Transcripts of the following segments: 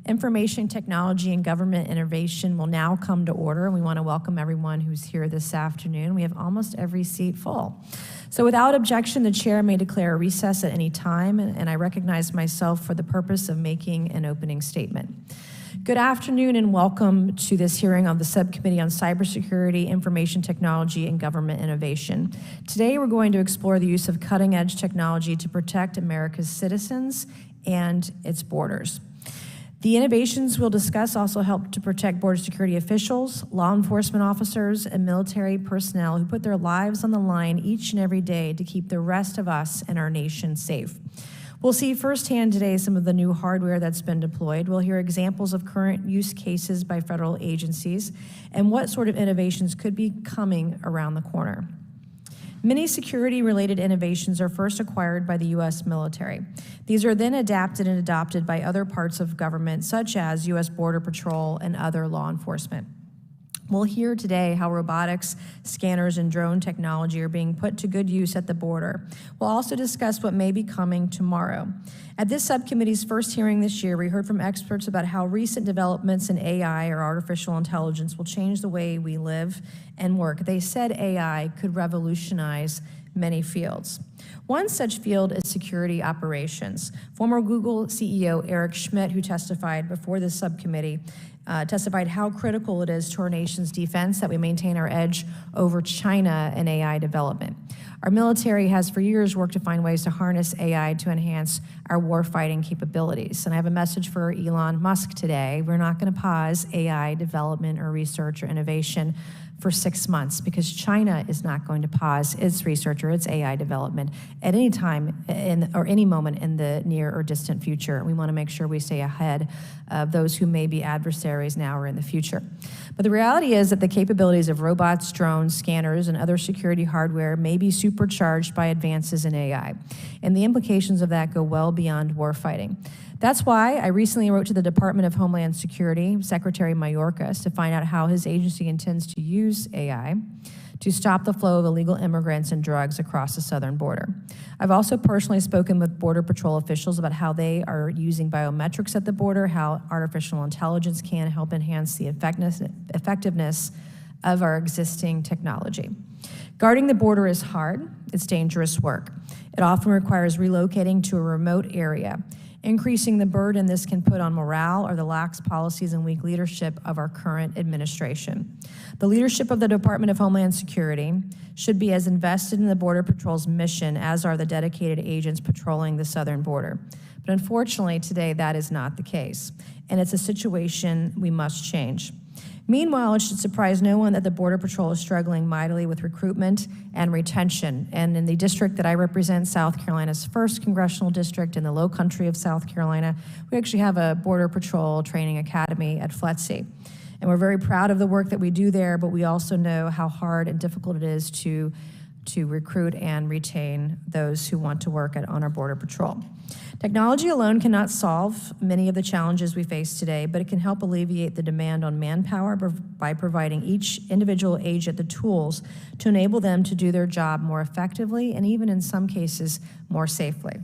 Information technology and government innovation will now come to order. We want to welcome everyone who's here this afternoon. We have almost every seat full. So without objection, the chair may declare a recess at any time, and I recognize myself for the purpose of making an opening statement. Good afternoon and welcome to this hearing of the Subcommittee on Cybersecurity, Information Technology, and Government Innovation. Today we're going to explore the use of cutting-edge technology to protect America's citizens and its borders. The innovations we'll discuss also help to protect border security officials, law enforcement officers, and military personnel who put their lives on the line each and every day to keep the rest of us and our nation safe. We'll see firsthand today some of the new hardware that's been deployed. We'll hear examples of current use cases by federal agencies and what sort of innovations could be coming around the corner. Many security-related innovations are first acquired by the U.S. military. These are then adapted and adopted by other parts of government, such as U.S. Border Patrol and other law enforcement. We'll hear today how robotics, scanners, and drone technology are being put to good use at the border. We'll also discuss what may be coming tomorrow. At this subcommittee's first hearing this year, we heard from experts about how recent developments in AI, or artificial intelligence, will change the way we live and work. They said AI could revolutionize many fields. One such field is security operations. Former Google CEO Eric Schmidt, who testified before this subcommittee, testified how critical it is to our nation's defense that we maintain our edge over China in AI development. Our military has for years worked to find ways to harness AI to enhance our warfighting capabilities. And I have a message for Elon Musk today. We're not going to pause AI development or research or innovation for 6 months, because China is not going to pause its research or its AI development at any time or any moment in the near or distant future. We want to make sure we stay ahead of those who may be adversaries now or in the future. But the reality is that the capabilities of robots, drones, scanners, and other security hardware may be supercharged by advances in AI, and the implications of that go well beyond warfighting. That's why I recently wrote to the Department of Homeland Security, Secretary Mayorkas, to find out how his agency intends to use AI to stop the flow of illegal immigrants and drugs across the southern border. I've also personally spoken with Border Patrol officials about how they are using biometrics at the border, how artificial intelligence can help enhance the effectiveness of our existing technology. Guarding the border is hard. It's dangerous work. It often requires relocating to a remote area. Increasing the burden this can put on morale or the lax policies and weak leadership of our current administration. The leadership of the Department of Homeland Security should be as invested in the Border Patrol's mission as are the dedicated agents patrolling the southern border. But unfortunately, today that is not the case, and it's a situation we must change. Meanwhile, it should surprise no one that the Border Patrol is struggling mightily with recruitment and retention. And in the district that I represent, South Carolina's 1st Congressional District in the Low Country of South Carolina, we actually have a Border Patrol training academy at FLETC. And we're very proud of the work that we do there, but we also know how hard and difficult it is to recruit and retain those who want to work on our Border Patrol. Technology alone cannot solve many of the challenges we face today, but it can help alleviate the demand on manpower by providing each individual agent the tools to enable them to do their job more effectively and even in some cases more safely.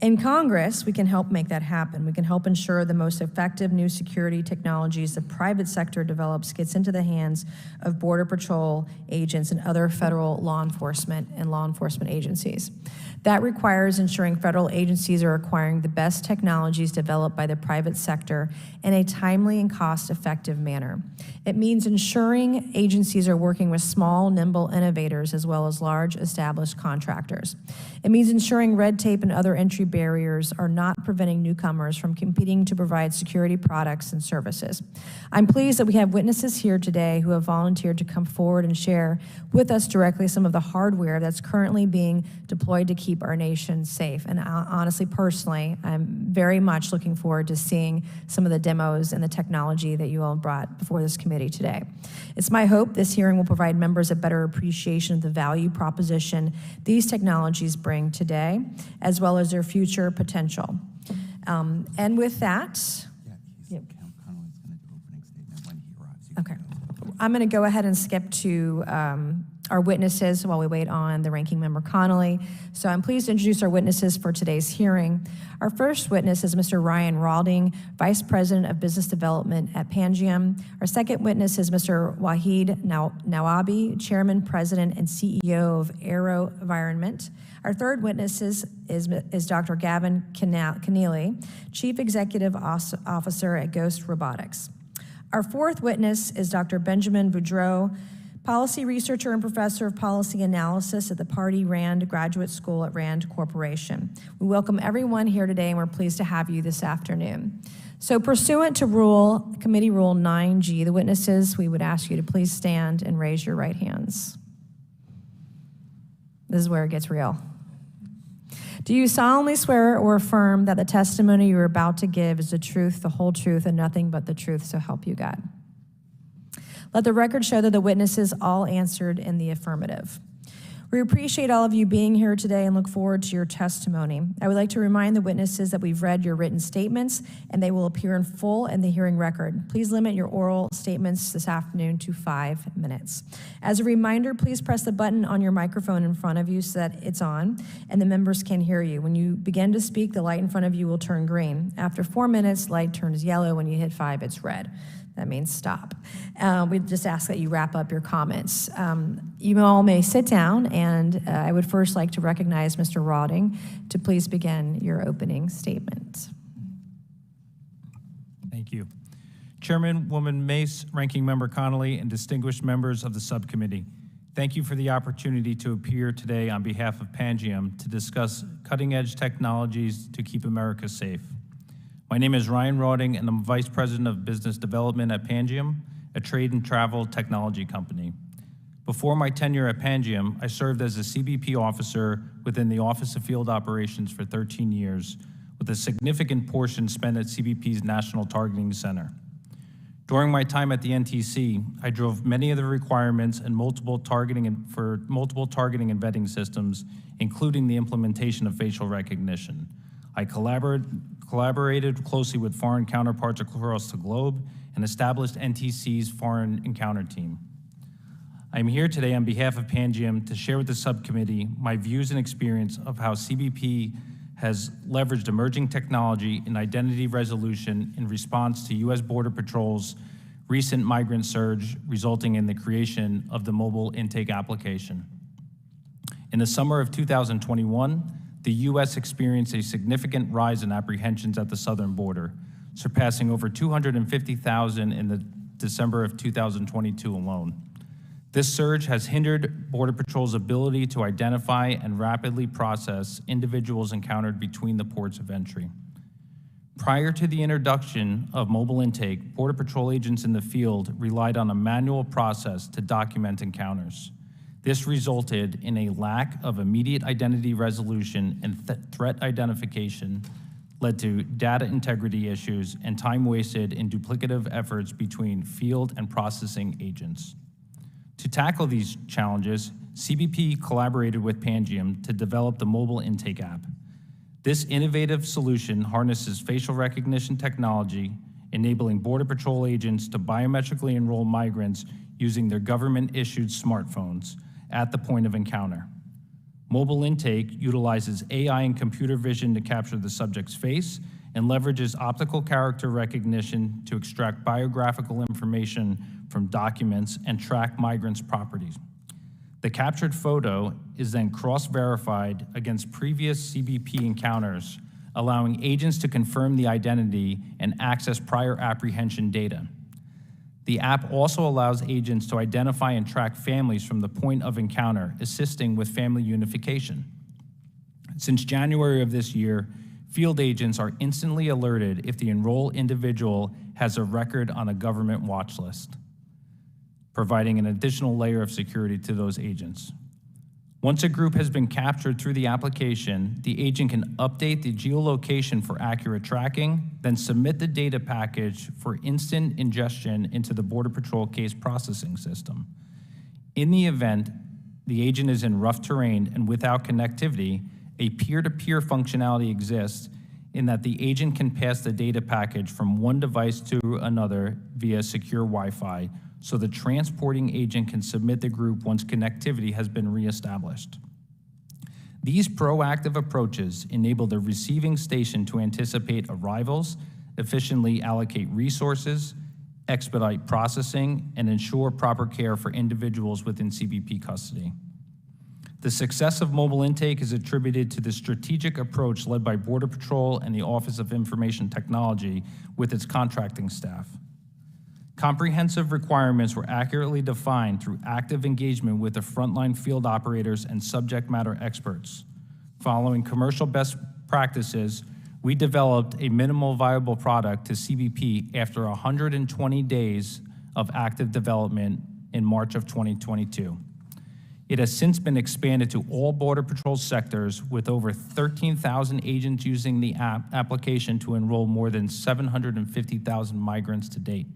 In Congress, we can help make that happen. We can help ensure the most effective new security technologies the private sector develops gets into the hands of Border Patrol agents and other federal law enforcement agencies. That requires ensuring federal agencies are acquiring the best technologies developed by the private sector in a timely and cost-effective manner. It means ensuring agencies are working with small, nimble innovators as well as large, established contractors. It means ensuring red tape and other entry barriers are not preventing newcomers from competing to provide security products and services. I'm pleased that we have witnesses here today who have volunteered to come forward and share with us directly some of the hardware that's currently being deployed to keep our nation safe. And honestly, personally, I'm very much looking forward to seeing some of the demos and the technology that you all brought before this committee today. It's my hope this hearing will provide members a better appreciation of the value proposition these technologies bring today, as well as their future potential. And with that, Connolly's going to do opening statement when he arrives. Okay. I'm going to go ahead and skip to our witnesses while we wait on the Ranking Member Connolly. So I'm pleased to introduce our witnesses for today's hearing. Our first witness is Mr. Ryan Rawding, Vice President of Business Development at Pangiam. Our second witness is Mr. Waheed Nawbi, Chairman, President, and CEO of AeroVironment. Our third witness is Dr. Gavin Kenneally, Chief Executive Officer at Ghost Robotics. Our fourth witness is Dr. Benjamin Boudreau, Policy Researcher and Professor of Policy Analysis at the Pardee Rand Graduate School at Rand Corporation. We welcome everyone here today, and we're pleased to have you this afternoon. So pursuant to Committee Rule 9G, the witnesses, we would ask you to please stand and raise your right hands. This is where it gets real. Do you solemnly swear or affirm that the testimony you are about to give is the truth, the whole truth, and nothing but the truth, so help you God? Let the record show that the witnesses all answered in the affirmative. We appreciate all of you being here today and look forward to your testimony. I would like to remind the witnesses that we've read your written statements and they will appear in full in the hearing record. Please limit your oral statements this afternoon to 5 minutes. As a reminder, please press the button on your microphone in front of you so that it's on and the members can hear you. When you begin to speak, the light in front of you will turn green. After 4 minutes, light turns yellow. When you hit 5, it's red. That means stop. We just ask that you wrap up your comments. You all may sit down, and I would first like to recognize Mr. Rawding to please begin your opening statement. Thank you. Chairwoman Mace, Ranking Member Connolly, and distinguished members of the subcommittee, thank you for the opportunity to appear today on behalf of Pangiam to discuss cutting-edge technologies to keep America safe. My name is Ryan Rawding, and I'm Vice President of Business Development at Pangiam, a trade and travel technology company. Before my tenure at Pangiam, I served as a CBP officer within the Office of Field Operations for 13 years, with a significant portion spent at CBP's National Targeting Center. During my time at the NTC, I drove many of the requirements and multiple targeting and vetting systems, including the implementation of facial recognition. I collaborated closely with foreign counterparts across the globe and established NTC's Foreign Encounter Team. I am here today on behalf of Pangiam to share with the subcommittee my views and experience of how CBP has leveraged emerging technology in identity resolution in response to U.S. Border Patrol's recent migrant surge, resulting in the creation of the mobile intake application. In the summer of 2021, the U.S. experienced a significant rise in apprehensions at the southern border, surpassing over 250,000 in the December of 2022 alone. This surge has hindered Border Patrol's ability to identify and rapidly process individuals encountered between the ports of entry. Prior to the introduction of mobile intake, Border Patrol agents in the field relied on a manual process to document encounters. This resulted in a lack of immediate identity resolution and threat identification, led to data integrity issues and time wasted in duplicative efforts between field and processing agents. To tackle these challenges, CBP collaborated with Pangiam to develop the mobile intake app. This innovative solution harnesses facial recognition technology, enabling Border Patrol agents to biometrically enroll migrants using their government-issued smartphones at the point of encounter. Mobile intake utilizes AI and computer vision to capture the subject's face and leverages optical character recognition to extract biographical information from documents and track migrants' properties. The captured photo is then cross-verified against previous CBP encounters, allowing agents to confirm the identity and access prior apprehension data. The app also allows agents to identify and track families from the point of encounter, assisting with family unification. Since January of this year, field agents are instantly alerted if the enrolled individual has a record on a government watch list, providing an additional layer of security to those agents. Once a group has been captured through the application, the agent can update the geolocation for accurate tracking, then submit the data package for instant ingestion into the Border Patrol case processing system. In the event the agent is in rough terrain and without connectivity, a peer-to-peer functionality exists in that the agent can pass the data package from one device to another via secure Wi-Fi, so the transporting agent can submit the group once connectivity has been reestablished. These proactive approaches enable the receiving station to anticipate arrivals, efficiently allocate resources, expedite processing, and ensure proper care for individuals within CBP custody. The success of mobile intake is attributed to the strategic approach led by Border Patrol and the Office of Information Technology with its contracting staff. Comprehensive requirements were accurately defined through active engagement with the frontline field operators and subject matter experts. Following commercial best practices, we developed a minimal viable product to CBP after 120 days of active development in March of 2022. It has since been expanded to all Border Patrol sectors with over 13,000 agents using the application to enroll more than 750,000 migrants to date.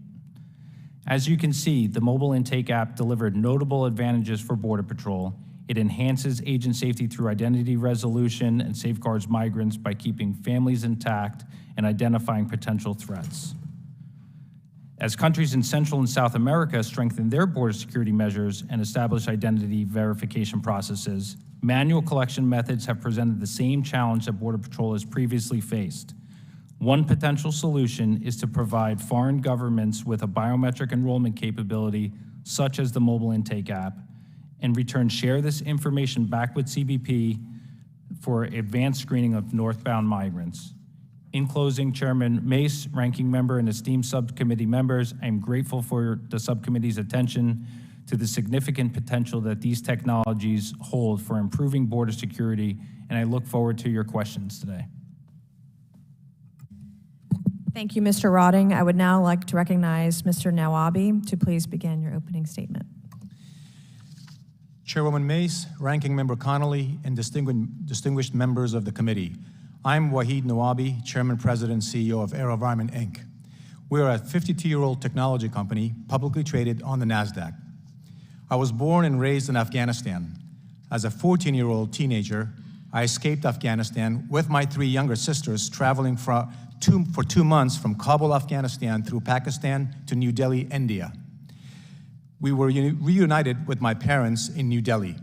As you can see, the mobile intake app delivered notable advantages for Border Patrol. It enhances agent safety through identity resolution and safeguards migrants by keeping families intact and identifying potential threats. As countries in Central and South America strengthen their border security measures and establish identity verification processes, manual collection methods have presented the same challenge that Border Patrol has previously faced. One potential solution is to provide foreign governments with a biometric enrollment capability, such as the mobile intake app, in return share this information back with CBP for advanced screening of northbound migrants. In closing, Chairman Mace, Ranking Member, and esteemed subcommittee members, I am grateful for the subcommittee's attention to the significant potential that these technologies hold for improving border security, and I look forward to your questions today. Thank you, Mr. Rotting. I would now like to recognize Mr. Nawbi to please begin your opening statement. Chairwoman Mace, Ranking Member Connolly, and distinguished members of the committee. I'm Waheed Nawbi, Chairman, President, and CEO of AeroVironment, Inc. We are a 52-year-old technology company publicly traded on the NASDAQ. I was born and raised in Afghanistan. As a 14-year-old teenager, I escaped Afghanistan with my 3 younger sisters, traveling for 2 months from Kabul, Afghanistan, through Pakistan to New Delhi, India. We were reunited with my parents in New Delhi.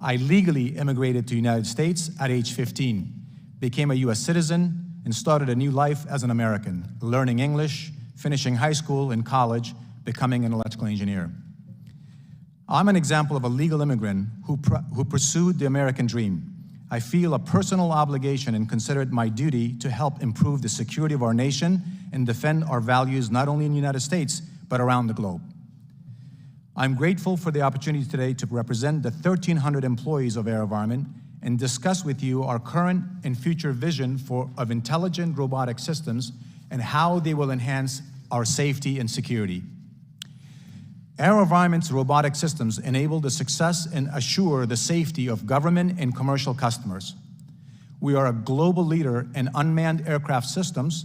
I legally immigrated to the United States at age 15, became a U.S. citizen, and started a new life as an American, learning English, finishing high school and college, becoming an electrical engineer. I'm an example of a legal immigrant who pursued the American dream. I feel a personal obligation and consider it my duty to help improve the security of our nation and defend our values not only in the United States, but around the globe. I'm grateful for the opportunity today to represent the 1,300 employees of AeroVironment and discuss with you our current and future vision of intelligent robotic systems and how they will enhance our safety and security. AeroVironment's robotic systems enable the success and assure the safety of government and commercial customers. We are a global leader in unmanned aircraft systems,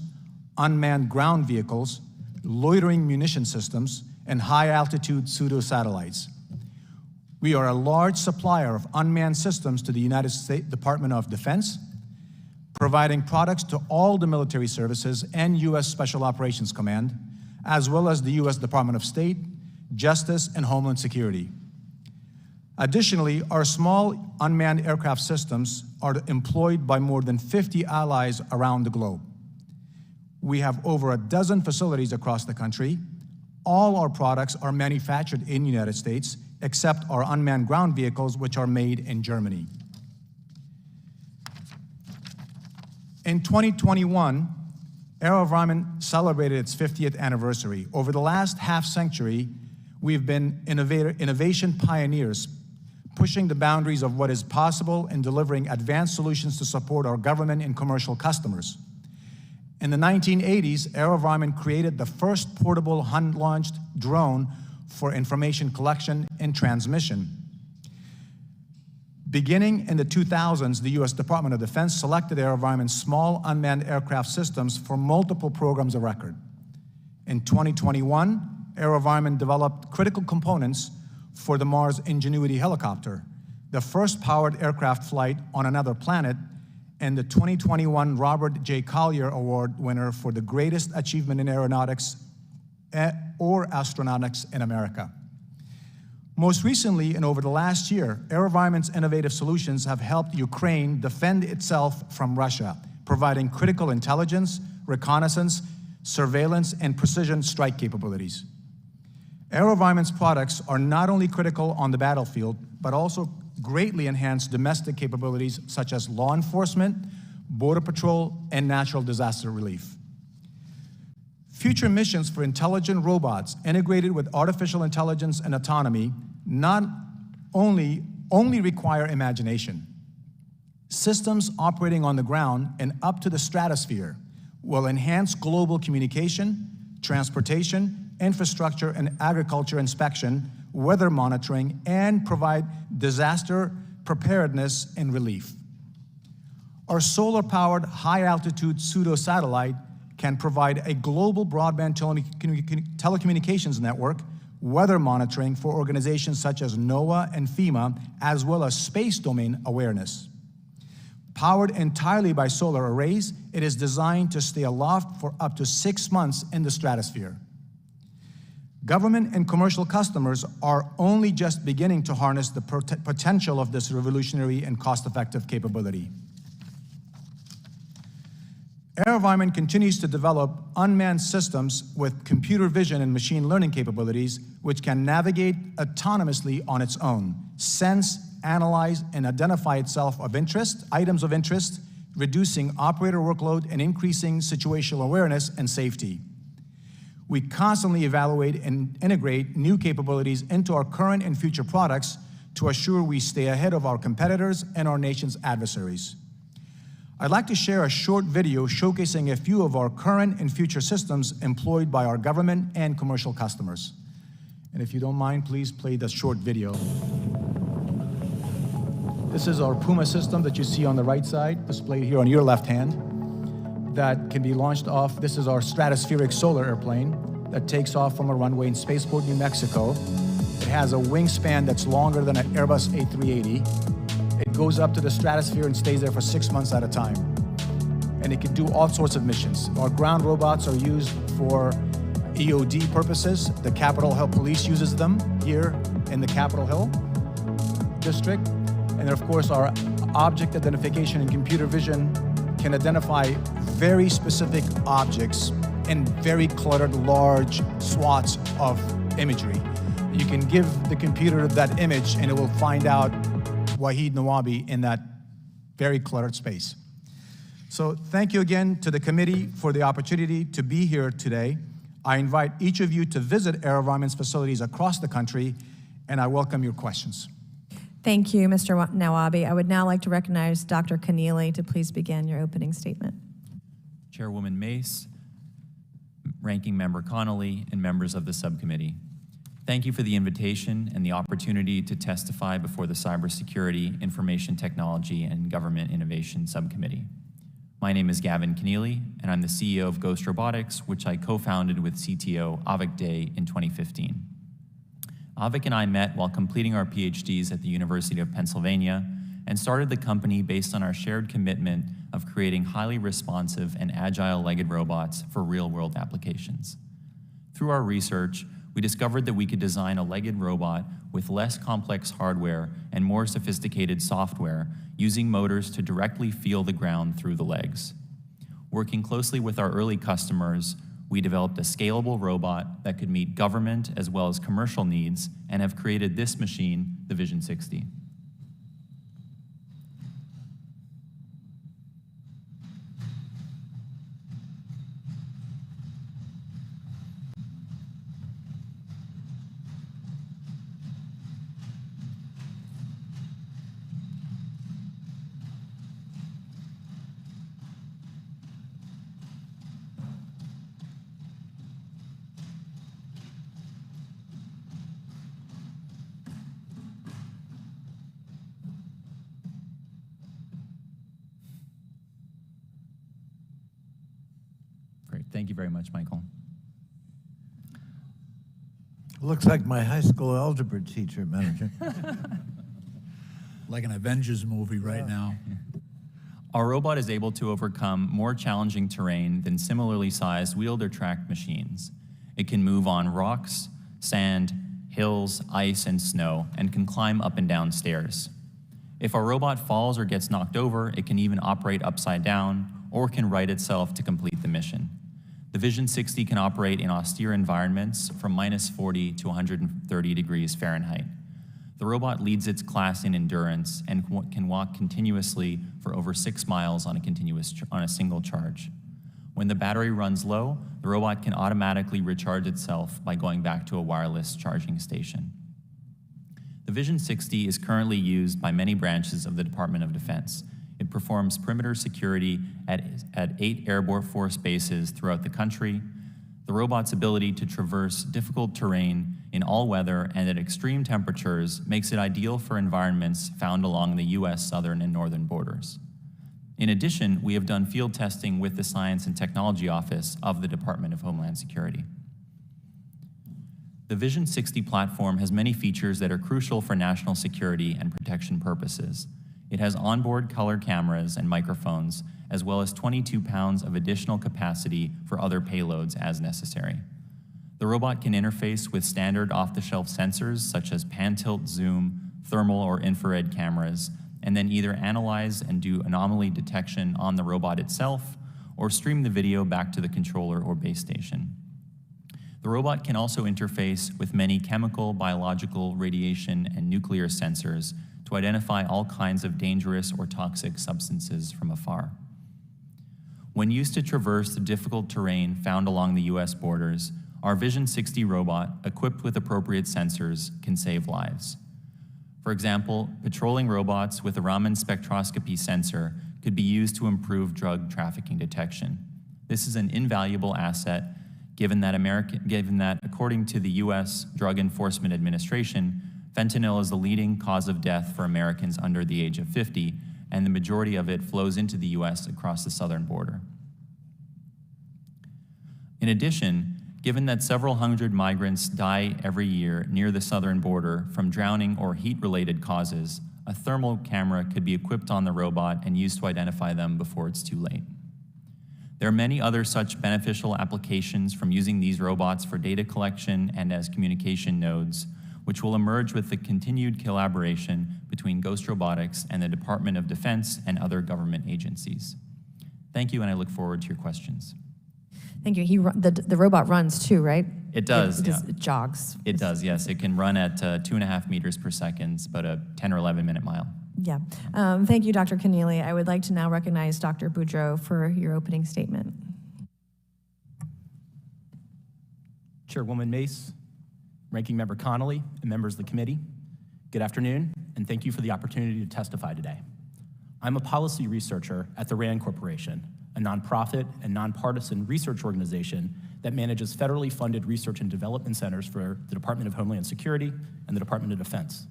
unmanned ground vehicles, loitering munition systems, and high-altitude pseudo-satellites. We are a large supplier of unmanned systems to the United States Department of Defense, providing products to all the military services and U.S. Special Operations Command, as well as the U.S. Department of State, Justice, and Homeland Security. Additionally, our small unmanned aircraft systems are employed by more than 50 allies around the globe. We have over a dozen facilities across the country. All our products are manufactured in the United States, except our unmanned ground vehicles, which are made in Germany. In 2021, AeroVironment celebrated its 50th anniversary. Over the last half-century, we've been innovation pioneers, pushing the boundaries of what is possible and delivering advanced solutions to support our government and commercial customers. In the 1980s, AeroVironment created the first portable hand-launched drone for information collection and transmission. Beginning in the 2000s, the U.S. Department of Defense selected AeroVironment's small unmanned aircraft systems for multiple programs of record. In 2021, AeroVironment developed critical components for the Mars Ingenuity helicopter, the first powered aircraft flight on another planet, and the 2021 Robert J. Collier Award winner for the greatest achievement in aeronautics or astronautics in America. Most recently, and over the last year, AeroVironment's innovative solutions have helped Ukraine defend itself from Russia, providing critical intelligence, reconnaissance, surveillance, and precision strike capabilities. AeroVironment's products are not only critical on the battlefield, but also greatly enhance domestic capabilities such as law enforcement, border patrol, and natural disaster relief. Future missions for intelligent robots integrated with artificial intelligence and autonomy not only require imagination. Systems operating on the ground and up to the stratosphere will enhance global communication, transportation, infrastructure and agriculture inspection, weather monitoring, and provide disaster preparedness and relief. Our solar-powered high-altitude pseudo-satellite can provide a global broadband telecommunications network, weather monitoring for organizations such as NOAA and FEMA, as well as space domain awareness. Powered entirely by solar arrays, it is designed to stay aloft for up to 6 months in the stratosphere. Government and commercial customers are only just beginning to harness the potential of this revolutionary and cost-effective capability. AeroVironment continues to develop unmanned systems with computer vision and machine learning capabilities which can navigate autonomously on its own, sense, analyze, and identify items of interest, reducing operator workload and increasing situational awareness and safety. We constantly evaluate and integrate new capabilities into our current and future products to assure we stay ahead of our competitors and our nation's adversaries. I'd like to share a short video showcasing a few of our current and future systems employed by our government and commercial customers. And if you don't mind, please play the short video. This is our Puma system that you see on the right side, displayed here on your left hand, that can be launched off. This is our stratospheric solar airplane that takes off from a runway in Spaceport, New Mexico. It has a wingspan that's longer than an Airbus A380. It goes up to the stratosphere and stays there for 6 months at a time. And it can do all sorts of missions. Our ground robots are used for EOD purposes. The Capitol Hill Police uses them here in the Capitol Hill district. And then, of course, our object identification and computer vision can identify very specific objects in very cluttered, large swaths of imagery. You can give the computer that image and it will find out Waheed Nawbi in that very cluttered space. So thank you again to the committee for the opportunity to be here today. I invite each of you to visit AeroVironment's facilities across the country, and I welcome your questions. Thank you, Mr. Nawbi. I would now like to recognize Dr. Kenneally to please begin your opening statement. Chairwoman Mace, Ranking Member Connolly, and members of the subcommittee. Thank you for the invitation and the opportunity to testify before the Cybersecurity, Information Technology, and Government Innovation Subcommittee. My name is Gavin Kenneally, and I'm the CEO of Ghost Robotics, which I co-founded with CTO Avik Dey in 2015. Avik and I met while completing our PhDs at the University of Pennsylvania and started the company based on our shared commitment of creating highly responsive and agile legged robots for real-world applications. Through our research, we discovered that we could design a legged robot with less complex hardware and more sophisticated software using motors to directly feel the ground through the legs. Working closely with our early customers, we developed a scalable robot that could meet government as well as commercial needs and have created this machine, the Vision 60. Thank you very much, Michael. Looks like my high school algebra teacher, manager. Like an Avengers movie right now. Our robot is able to overcome more challenging terrain than similarly sized wheeled or tracked machines. It can move on rocks, sand, hills, ice, and snow, and can climb up and down stairs. If a robot falls or gets knocked over, it can even operate upside down or can right itself to complete the mission. The Vision 60 can operate in austere environments from -40 to 130 degrees Fahrenheit. The robot leads its class in endurance and can walk continuously for over 6 miles on a single charge. When the battery runs low, the robot can automatically recharge itself by going back to a wireless charging station. The Vision 60 is currently used by many branches of the Department of Defense. It performs perimeter security at 8 Air Force bases throughout the country. The robot's ability to traverse difficult terrain in all weather and at extreme temperatures makes it ideal for environments found along the U.S. southern and northern borders. In addition, we have done field testing with the Science and Technology Office of the Department of Homeland Security. The Vision 60 platform has many features that are crucial for national security and protection purposes. It has onboard color cameras and microphones, as well as 22 pounds of additional capacity for other payloads as necessary. The robot can interface with standard off-the-shelf sensors such as pan-tilt zoom, thermal or infrared cameras, and then either analyze and do anomaly detection on the robot itself or stream the video back to the controller or base station. The robot can also interface with many chemical, biological, radiation, and nuclear sensors to identify all kinds of dangerous or toxic substances from afar. When used to traverse the difficult terrain found along the U.S. borders, our Vision 60 robot, equipped with appropriate sensors, can save lives. For example, patrolling robots with a Raman spectroscopy sensor could be used to improve drug trafficking detection. This is an invaluable asset given that according to the U.S. Drug Enforcement Administration, fentanyl is the leading cause of death for Americans under the age of 50, and the majority of it flows into the U.S. across the southern border. In addition, given that several hundred migrants die every year near the southern border from drowning or heat-related causes, a thermal camera could be equipped on the robot and used to identify them before it's too late. There are many other such beneficial applications from using these robots for data collection and as communication nodes, which will emerge with the continued collaboration between Ghost Robotics and the Department of Defense and other government agencies. Thank you, and I look forward to your questions. Thank you. The robot runs too, right? It does, yeah. It jogs. It does, yes. It can run at 2.5 meters per second, about a 10 or 11 minute mile. Yeah. Thank you, Dr. Kenneally. I would like to now recognize Dr. Boudreau for your opening statement. Chairwoman Mace, Ranking Member Connolly, and members of the committee, good afternoon, and thank you for the opportunity to testify today. I'm a policy researcher at the RAND Corporation, a nonprofit and nonpartisan research organization that manages federally funded research and development centers for the Department of Homeland Security and the Department of Defense.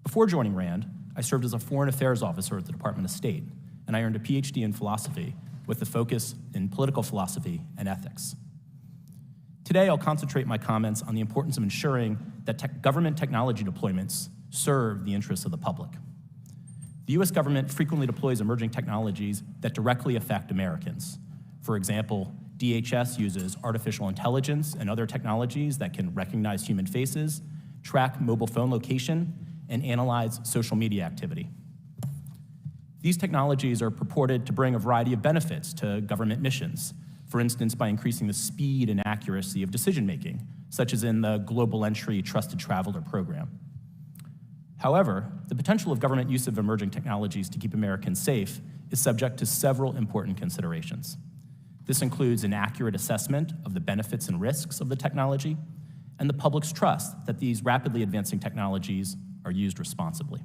Before joining RAND, I served as a foreign affairs officer at the Department of State, and I earned a PhD in philosophy with a focus in political philosophy and ethics. Today, I'll concentrate my comments on the importance of ensuring that government technology deployments serve the interests of the public. The U.S. government frequently deploys emerging technologies that directly affect Americans. For example, DHS uses artificial intelligence and other technologies that can recognize human faces, track mobile phone location, and analyze social media activity. These technologies are purported to bring a variety of benefits to government missions, for instance, by increasing the speed and accuracy of decision-making, such as in the Global Entry Trusted Traveler program. However, the potential of government use of emerging technologies to keep Americans safe is subject to several important considerations. This includes an accurate assessment of the benefits and risks of the technology, and the public's trust that these rapidly advancing technologies are used responsibly.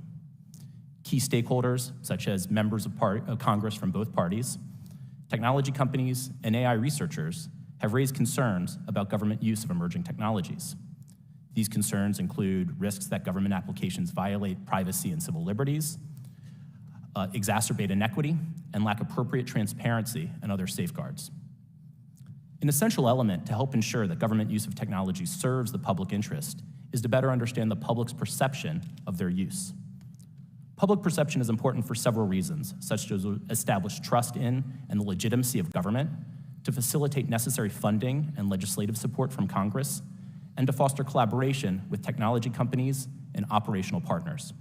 Key stakeholders, such as members of Congress from both parties, technology companies, and AI researchers, have raised concerns about government use of emerging technologies. These concerns include risks that government applications violate privacy and civil liberties, exacerbate inequity, and lack appropriate transparency and other safeguards. An essential element to help ensure that government use of technology serves the public interest is to better understand the public's perception of their use. Public perception is important for several reasons, such as establish trust in and the legitimacy of government, to facilitate necessary funding and legislative support from Congress, and to foster collaboration with technology companies and operational partners.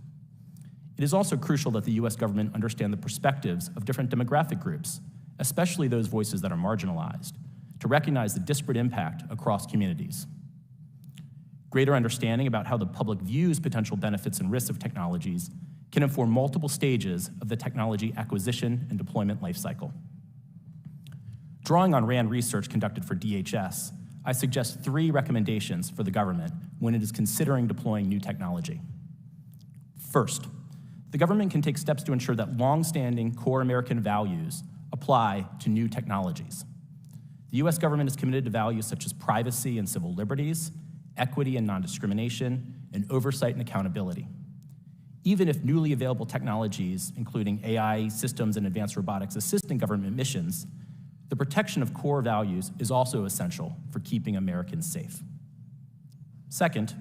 It is also crucial that the U.S. government understand the perspectives of different demographic groups, especially those voices that are marginalized, to recognize the disparate impact across communities. Greater understanding about how the public views potential benefits and risks of technologies can inform multiple stages of the technology acquisition and deployment lifecycle. Drawing on RAND research conducted for DHS, I suggest 3 recommendations for the government when it is considering deploying new technology. First, the government can take steps to ensure that long-standing core American values apply to new technologies. The U.S. government is committed to values such as privacy and civil liberties, equity and non-discrimination, and oversight and accountability. Even if newly available technologies, including AI systems and advanced robotics, assist in government missions, the protection of core values is also essential for keeping Americans safe. Second,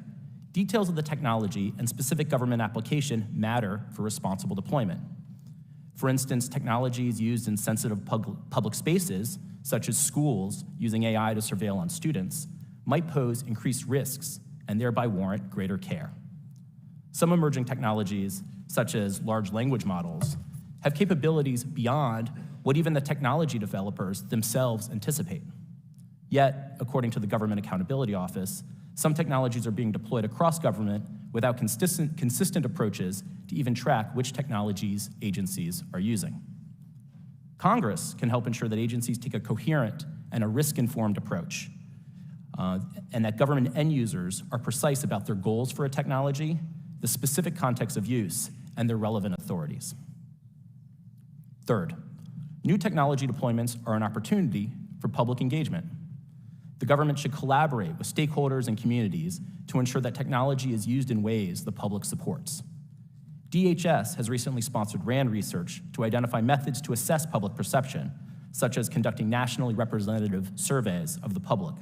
details of the technology and specific government application matter for responsible deployment. For instance, technologies used in sensitive public spaces, such as schools using AI to surveil on students, might pose increased risks and thereby warrant greater care. Some emerging technologies, such as large language models, have capabilities beyond what even the technology developers themselves anticipate. Yet, according to the Government Accountability Office, some technologies are being deployed across government without consistent approaches to even track which technologies agencies are using. Congress can help ensure that agencies take a coherent and a risk-informed approach, and that government end users are precise about their goals for a technology, the specific context of use, and their relevant authorities. Third, new technology deployments are an opportunity for public engagement. The government should collaborate with stakeholders and communities to ensure that technology is used in ways the public supports. DHS has recently sponsored RAND research to identify methods to assess public perception, such as conducting nationally representative surveys of the public.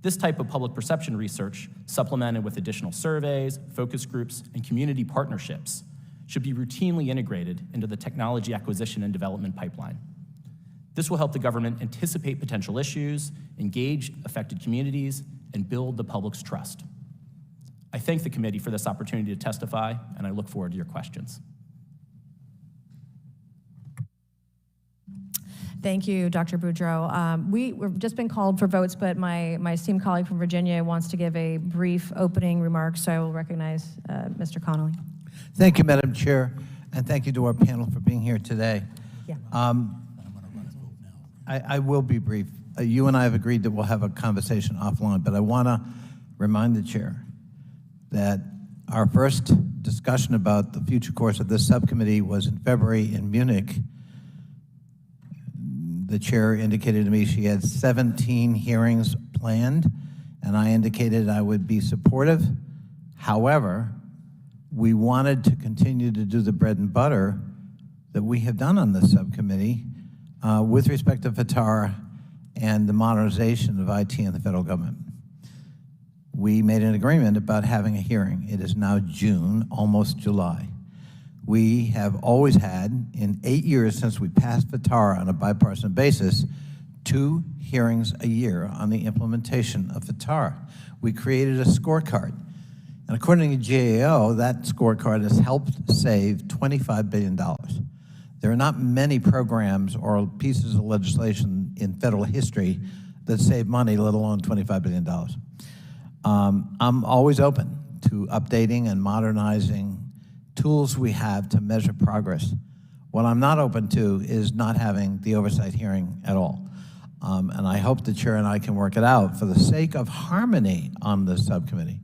This type of public perception research, supplemented with additional surveys, focus groups, and community partnerships, should be routinely integrated into the technology acquisition and development pipeline. This will help the government anticipate potential issues, engage affected communities, and build the public's trust. I thank the committee for this opportunity to testify, and I look forward to your questions. Thank you, Dr. Boudreau. We've just been called for votes, but my esteemed colleague from Virginia wants to give a brief opening remark, so I will recognize Mr. Connolly. Thank you, Madam Chair, and thank you to our panel for being here today. Yeah. I will be brief. You and I have agreed that we'll have a conversation offline, but I want to remind the chair that our first discussion about the future course of this subcommittee was in February in Munich. The chair indicated to me she had 17 hearings planned, and I indicated I would be supportive. However, we wanted to continue to do the bread and butter that we have done on this subcommittee with respect to FTAR and the modernization of IT in the federal government. We made an agreement about having a hearing. It is now June, almost July. We have always had, in 8 years since we passed FTAR on a bipartisan basis, 2 hearings a year on the implementation of FTAR. We created a scorecard. And according to GAO, that scorecard has helped save $25 billion. There are not many programs or pieces of legislation in federal history that save money, let alone $25 billion. I'm always open to updating and modernizing tools we have to measure progress. What I'm not open to is not having the oversight hearing at all. And I hope the chair and I can work it out for the sake of harmony on this subcommittee.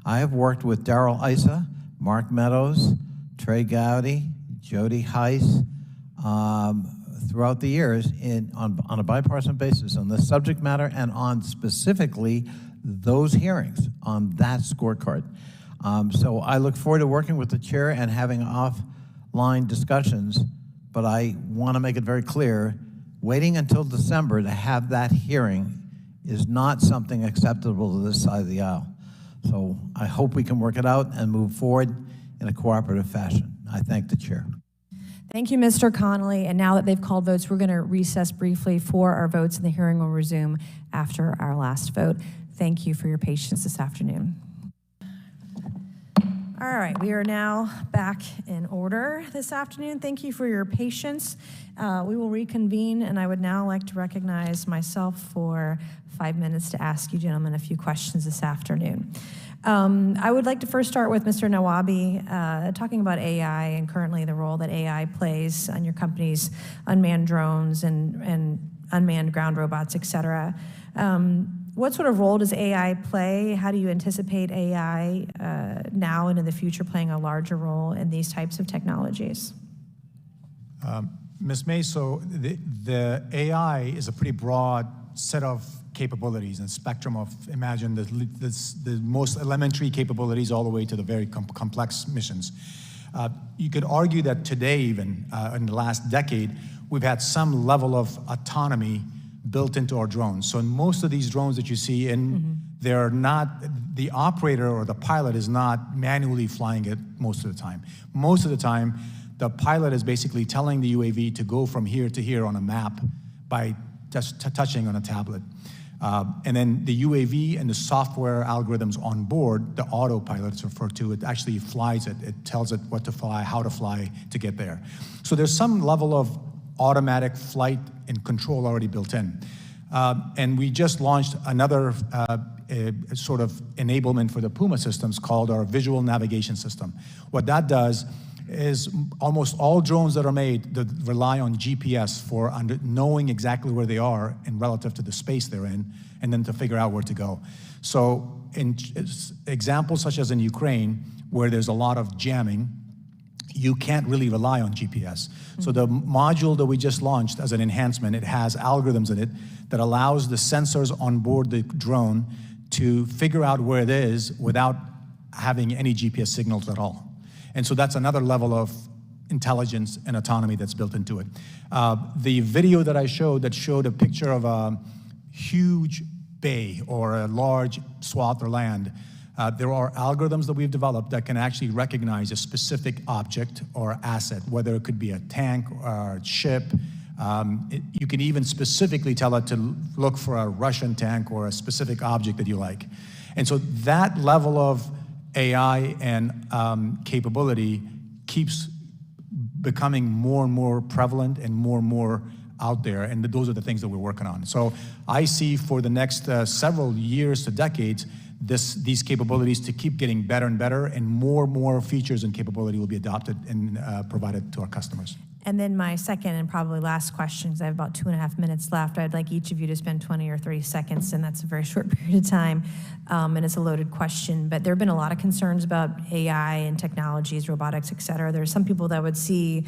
I have worked with Darrell Issa, Mark Meadows, Trey Gowdy, Jody Heiss, throughout the years on a bipartisan basis on this subject matter and on specifically those hearings on that scorecard. So I look forward to working with the chair and having offline discussions, but I want to make it very clear, waiting until December to have that hearing is not something acceptable to this side of the aisle. So I hope we can work it out and move forward in a cooperative fashion. I thank the chair. Thank you, Mr. Connolly. And now that they've called votes, we're going to recess briefly for our votes, and the hearing will resume after our last vote. Thank you for your patience this afternoon. All right, we are now back in order this afternoon. Thank you for your patience. We will reconvene, and I would now like to recognize myself for 5 minutes to ask you gentlemen a few questions this afternoon. I would like to first start with Mr. Nawbi, talking about AI and currently the role that AI plays on your company's unmanned drones and unmanned ground robots, et cetera. What sort of role does AI play? How do you anticipate AI now and in the future playing a larger role in these types of technologies? Ms. May, so the AI is a pretty broad set of capabilities and spectrum of, imagine the most elementary capabilities all the way to the very complex missions. You could argue that today, even in the last decade, we've had some level of autonomy built into our drones. So in most of these drones that you see, they're not, the operator or the pilot is not manually flying it most of the time. Most of the time, the pilot is basically telling the UAV to go from here to here on a map by just touching on a tablet. And then the UAV and the software algorithms on board, the autopilot it's referred to, it actually flies it. It tells it what to fly, how to fly to get there. So there's some level of automatic flight and control already built in. And we just launched another sort of enablement for the Puma systems called our visual navigation system. What that does is almost all drones that are made that rely on GPS for knowing exactly where they are and relative to the space they're in, and then to figure out where to go. So in examples such as in Ukraine, where there's a lot of jamming, you can't really rely on GPS. So the module that we just launched as an enhancement, it has algorithms in it that allows the sensors on board the drone to figure out where it is without having any GPS signals at all. And so that's another level of intelligence and autonomy that's built into it. The video that I showed that showed a picture of a huge bay or a large swath of land, there are algorithms that we've developed that can actually recognize a specific object or asset, whether it could be a tank or a ship. You can even specifically tell it to look for a Russian tank or a specific object that you like. And so that level of AI and capability keeps becoming more and more prevalent and more out there, and those are the things that we're working on. So I see for the next several years to decades, these capabilities to keep getting better and better, and more features and capability will be adopted and provided to our customers. And then my second and probably last question, because I have about 2.5 minutes left. I'd like each of you to spend 20 or 30 seconds, and that's a very short period of time, and it's a loaded question. But there have been a lot of concerns about AI and technologies, robotics, et cetera. There are some people that would see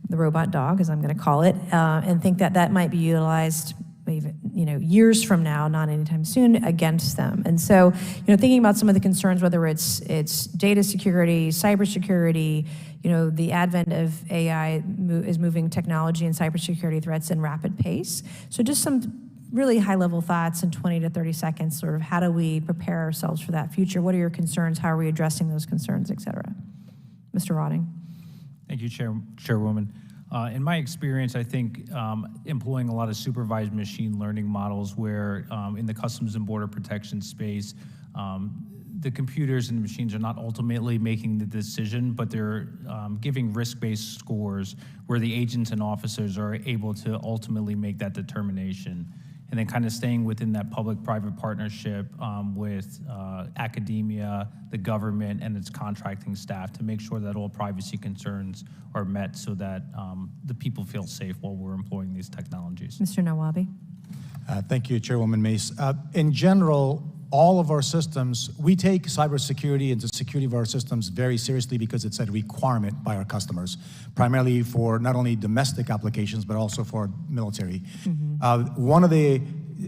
the robot dog, as I'm going to call it, and think that that might be utilized even, years from now, not anytime soon, against them. And so, thinking about some of the concerns, whether it's data security, cybersecurity, the advent of AI is moving technology and cybersecurity threats in rapid pace. So just some really high-level thoughts in 20 to 30 seconds, sort of how do we prepare ourselves for that future? What are your concerns? How are we addressing those concerns, et cetera? Mr. Rotting. Thank you, Chairwoman. In my experience, I think employing a lot of supervised machine learning models where in the Customs and Border Protection space, the computers and the machines are not ultimately making the decision, but they're giving risk-based scores where the agents and officers are able to ultimately make that determination. And then kind of staying within that public-private partnership with academia, the government, and its contracting staff to make sure that all privacy concerns are met so that the people feel safe while we're employing these technologies. Mr. Nawbi. Thank you, Chairwoman Mace. In general, all of our systems, we take cybersecurity and the security of our systems very seriously because it's a requirement by our customers, primarily for not only domestic applications, but also for military. One of the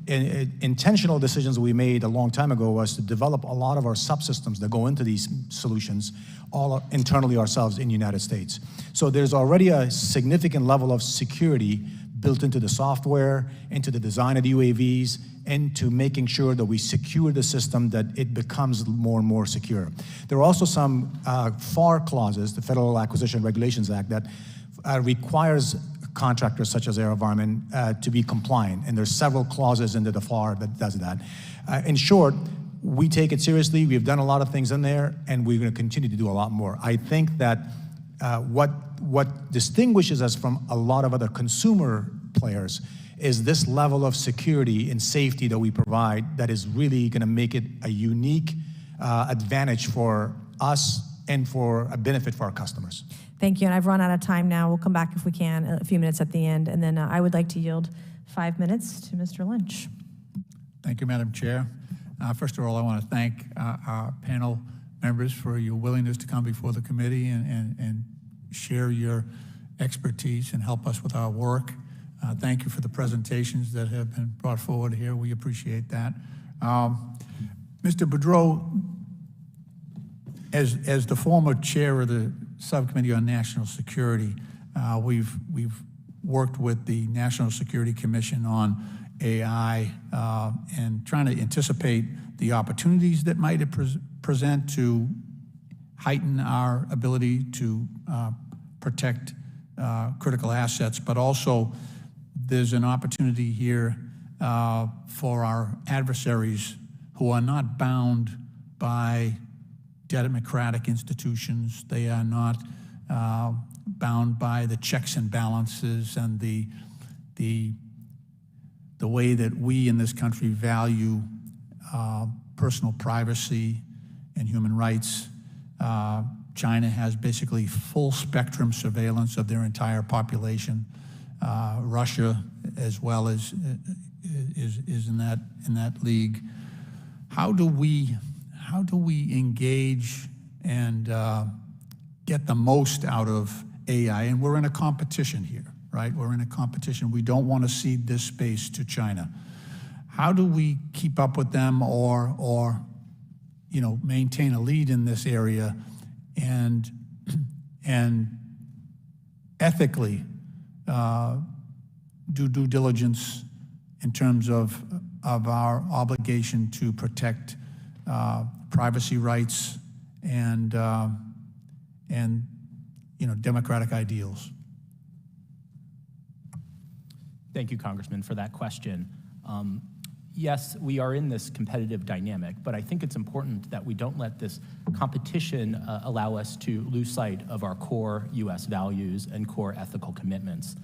intentional decisions we made a long time ago was to develop a lot of our subsystems that go into these solutions all internally ourselves in the United States. So there's already a significant level of security built into the software, into the design of the UAVs, into making sure that we secure the system, that it becomes more and more secure. There are also some FAR clauses, the Federal Acquisition Regulations Act, that requires contractors such as AeroVironment to be compliant, and there's several clauses in the FAR that does that. In short, we take it seriously. We've done a lot of things in there, and we're going to continue to do a lot more. I think that what distinguishes us from a lot of other consumer players is this level of security and safety that we provide that is really going to make it a unique advantage for us and for a benefit for our customers. Thank you, and I've run out of time now. We'll come back if we can, a few minutes at the end, and then I would like to yield 5 minutes to Mr. Lynch. Thank you, Madam Chair. First of all, I want to thank our panel members for your willingness to come before the committee and share your expertise and help us with our work. Thank you for the presentations that have been brought forward here. We appreciate that. Mr. Boudreau, as the former chair of the Subcommittee on National Security, we've worked with the National Security Commission on AI and trying to anticipate the opportunities that might present to heighten our ability to protect critical assets, but also there's an opportunity here for our adversaries who are not bound by democratic institutions. They are not bound by the checks and balances and the way that we in this country value personal privacy and human rights. China has basically full spectrum surveillance of their entire population. Russia, as well, is in that league. How do we engage and get the most out of AI? And we're in a competition here, right? We're in a competition. We don't want to cede this space to China. How do we keep up with them, or maintain a lead in this area, and ethically do due diligence in terms of our obligation to protect privacy rights and democratic ideals? Thank you, Congressman, for that question. Yes, we are in this competitive dynamic, but I think it's important that we don't let this competition allow us to lose sight of our core U.S. values and core ethical commitments.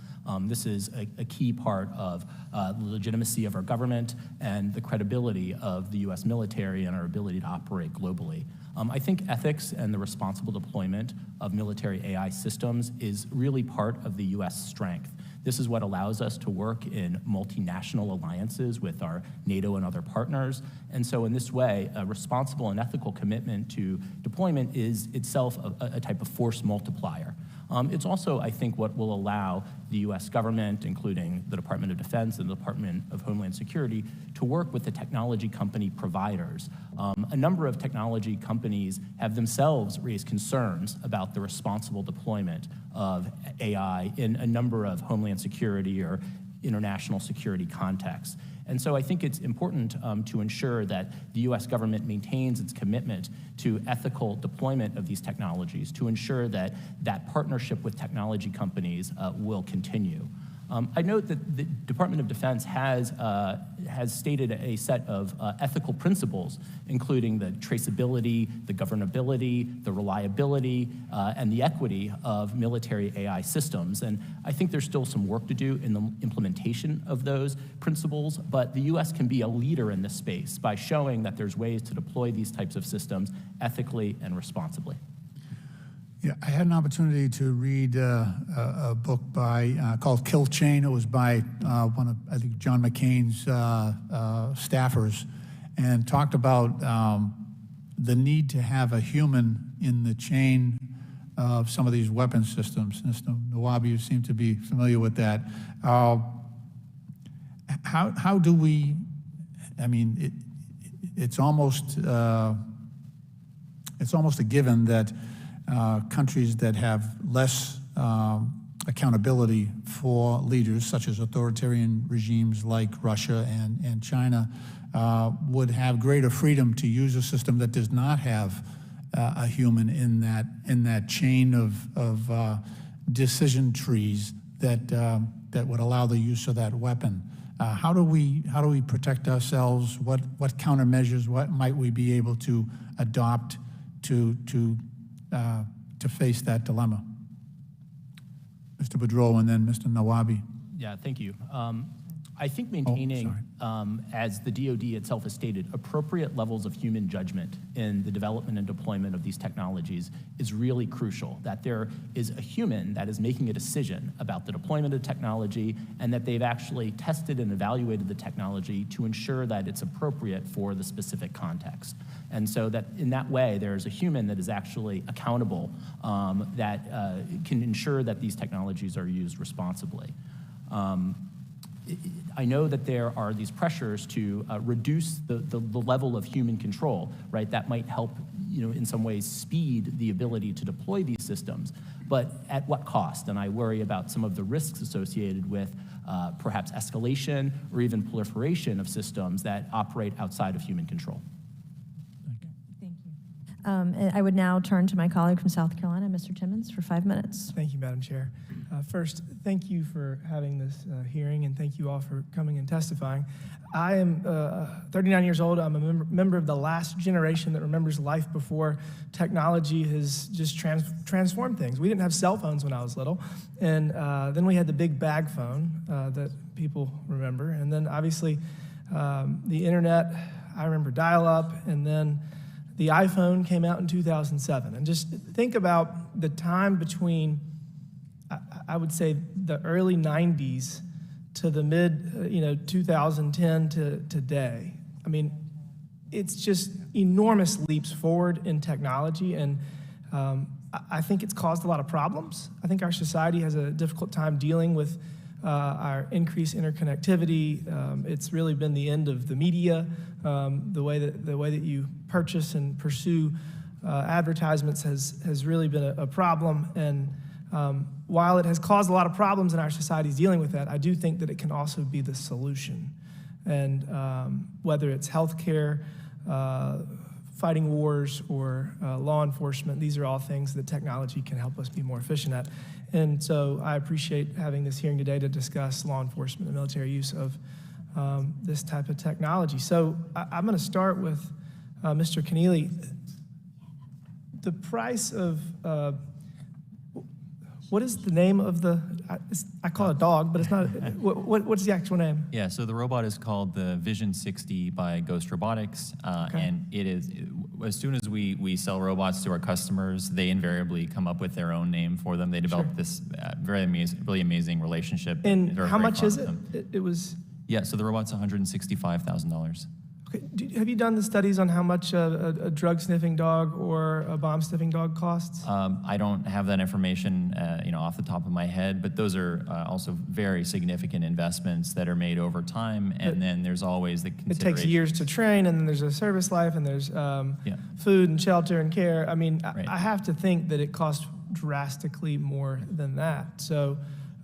This is a key part of the legitimacy of our government and the credibility of the U.S. military and our ability to operate globally. I think ethics and the responsible deployment of military AI systems is really part of the U.S. strength. This is what allows us to work in multinational alliances with our NATO and other partners. And so in this way, a responsible and ethical commitment to deployment is itself a type of force multiplier. It's also, I think, what will allow the U.S. government, including the Department of Defense and the Department of Homeland Security, to work with the technology company providers. A number of technology companies have themselves raised concerns about the responsible deployment of AI in a number of Homeland Security or international security contexts. And so I think it's important to ensure that the U.S. government maintains its commitment to ethical deployment of these technologies, to ensure that that partnership with technology companies will continue. I note that the Department of Defense has stated a set of ethical principles, including the traceability, the governability, the reliability, and the equity of military AI systems. And I think there's still some work to do in the implementation of those principles, but the U.S. can be a leader in this space by showing that there's ways to deploy these types of systems ethically and responsibly. Yeah, I had an opportunity to read a book called Kill Chain. It was by one of, I think, John McCain's staffers, and talked about the need to have a human in the chain of some of these weapon systems. Mr. Nawbi, you seem to be familiar with that. How do we? I mean, it's almost a given that countries that have less accountability for leaders, such as authoritarian regimes like Russia and China, would have greater freedom to use a system that does not have a human in that chain of decision trees that that would allow the use of that weapon. How do we protect ourselves? What countermeasures? What might we be able to adopt to face that dilemma? Mr. Boudreau and then Mr. Nawbi. Yeah, thank you. I think maintaining, as the DoD itself has stated, appropriate levels of human judgment in the development and deployment of these technologies is really crucial, that there is a human that is making a decision about the deployment of technology and that they've actually tested and evaluated the technology to ensure that it's appropriate for the specific context. And so that in that way, there's a human that is actually accountable that can ensure that these technologies are used responsibly. I know that there are these pressures to reduce the level of human control, right? That might help, in some ways speed the ability to deploy these systems, but at what cost? And I worry about some of the risks associated with perhaps escalation or even proliferation of systems that operate outside of human control. Thank you. And I would now turn to my colleague from South Carolina, Mr. Timmons, for 5 minutes. Thank you, Madam Chair. First, thank you for having this hearing, and thank you all for coming and testifying. I am 39 years old. I'm a member of the last generation that remembers life before technology has just transformed things. We didn't have cell phones when I was little, and then we had the big bag phone that people remember, and then obviously the internet. I remember dial-up, and then the iPhone came out in 2007. And just think about the time between, I would say, the early 90s to the mid, 2010 to today. I mean, it's just enormous leaps forward in technology, and I think it's caused a lot of problems. I think our society has a difficult time dealing with our increased interconnectivity. It's really been the end of the media. The way that you purchase and pursue advertisements has really been a problem. And while it has caused a lot of problems in our societies dealing with that, I do think that it can also be the solution. And whether it's healthcare, fighting wars, or law enforcement, these are all things that technology can help us be more efficient at. And so I appreciate having this hearing today to discuss law enforcement and military use of this type of technology. So I'm going to start with Mr. Kenneally. The price of, what is the name of the, I call it a dog, but it's not, what's the actual name? Yeah, so the robot is called the Vision 60 by Ghost Robotics, Okay. and it is, as soon as we sell robots to our customers, they invariably come up with their own name for them. They develop this really amazing relationship. And We're how very much fond is of it? them. It was... Yeah, so the robot's $165,000. Okay. Have you done the studies on how much a drug-sniffing dog or a bomb-sniffing dog costs? I don't have that information, off the top of my head, but those are also very significant investments that are made over time, and then there's always the consideration. It takes years to train, and then there's a service life, and there's food and shelter and care. I mean, Right. I have to think that it costs drastically more than that. So,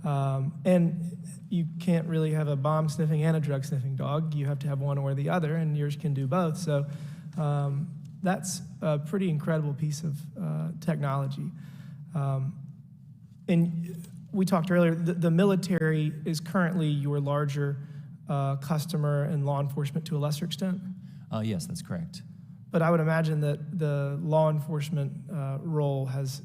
and you can't really have a bomb-sniffing and a drug-sniffing dog. You have to have one or the other, and yours can do both. So that's a pretty incredible piece of technology. And we talked earlier, the military is currently your larger customer, and law enforcement to a lesser extent? Yes, that's correct. But I would imagine that the law enforcement role has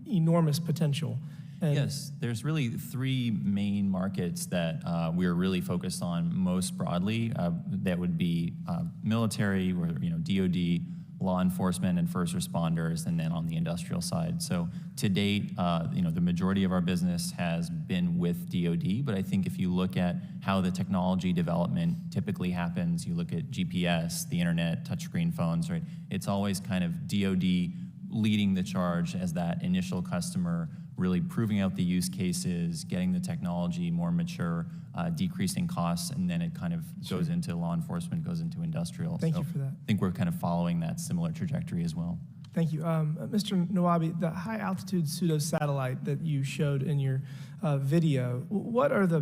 enormous potential. And Yes, there's really three main markets that we're really focused on most broadly. That would be military, or DoD, law enforcement, and first responders, and then on the industrial side. So to date, the majority of our business has been with DoD, but I think if you look at how the technology development typically happens, you look at GPS, the internet, touchscreen phones, right? It's always kind of DoD leading the charge as that initial customer, really proving out the use cases, getting the technology more mature, decreasing costs, and then it kind of goes into law enforcement, goes into industrial. Thank you for that. I think we're kind of following that similar trajectory as well. Thank you. Mr. Nawbi, the high-altitude pseudo-satellite that you showed in your video, what are the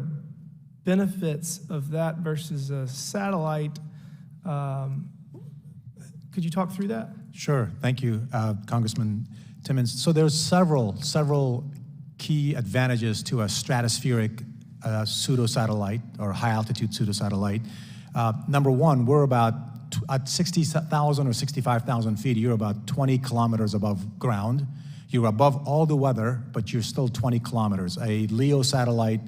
benefits of that versus a satellite? Could you talk through that? Sure. Thank you, Congressman Timmons. So there's several key advantages to a stratospheric pseudo-satellite or high-altitude pseudo-satellite. Number one, we're about at 60,000 or 65,000 feet, you're about 20 kilometers above ground. You're above all the weather, but you're still 20 kilometers. A LEO satellite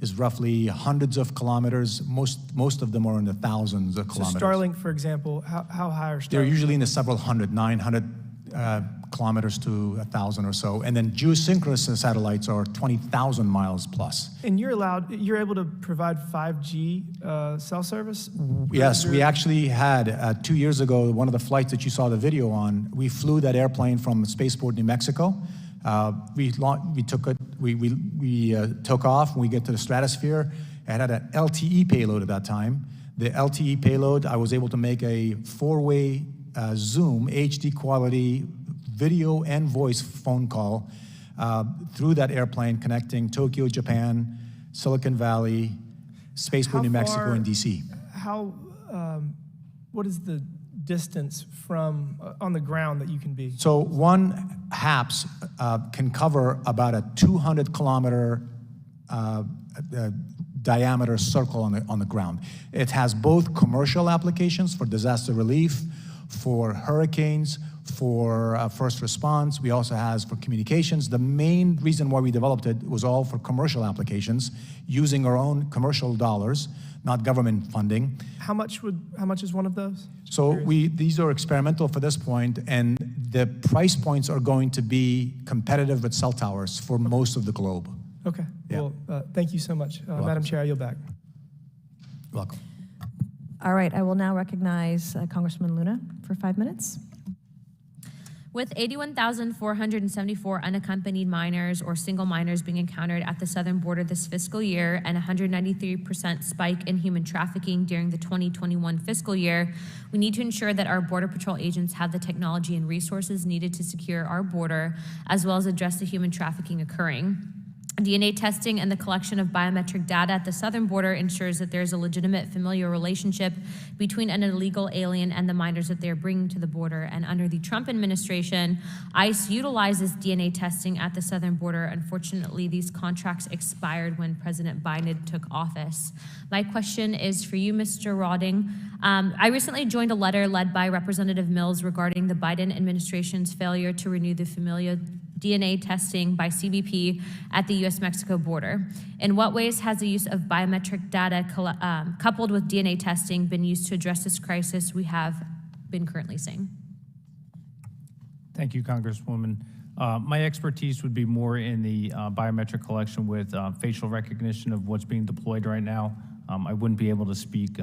is roughly hundreds of kilometers. Most of them are in the thousands of kilometers. So Starlink, for example, how high are Starlink? They're usually in the several hundred, 900 kilometers to 1,000 or so. And then geosynchronous satellites are 20,000 miles plus. And you're able to provide 5G cell service? Yes, we actually had, 2 years ago, one of the flights that you saw the video on, we flew that airplane from Spaceport, New Mexico. We took off, and we get to the stratosphere. It had an LTE payload at that time. The LTE payload, I was able to make a 4-way Zoom HD quality video and voice phone call through that airplane connecting Tokyo, Japan, Silicon Valley, Spaceport, New Mexico, and DC. What is the distance from on the ground that you can be? So one HAPS can cover about a 200-kilometer diameter circle on the ground. It has both commercial applications for disaster relief, for hurricanes, for first response. We also has for communications. The main reason why we developed it was all for commercial applications, using our own commercial dollars, not government funding. How much is one of those? So these are experimental for this point, and the price points are going to be competitive with cell towers for most of the globe. Okay. Yeah. Well, thank you so much. Madam Chair, I yield back. Welcome. All right, I will now recognize Congresswoman Luna for 5 minutes. With 81,474 unaccompanied minors or single minors being encountered at the southern border this fiscal year and 193% spike in human trafficking during the 2021 fiscal year, we need to ensure that our Border Patrol agents have the technology and resources needed to secure our border, as well as address the human trafficking occurring. DNA testing and the collection of biometric data at the southern border ensures that there is a legitimate familial relationship between an illegal alien and the minors that they're bringing to the border. And under the Trump administration, ICE utilizes DNA testing at the southern border. Unfortunately, these contracts expired when President Biden took office. My question is for you, Mr. Rawding. I recently joined a letter led by Representative Mills regarding the Biden administration's failure to renew the familial DNA testing by CBP at the U.S.-Mexico border. In what ways has the use of biometric data coupled with DNA testing been used to address this crisis we have been currently seeing? Thank you, Congresswoman. My expertise would be more in the biometric collection with facial recognition of what's being deployed right now. I wouldn't be able to speak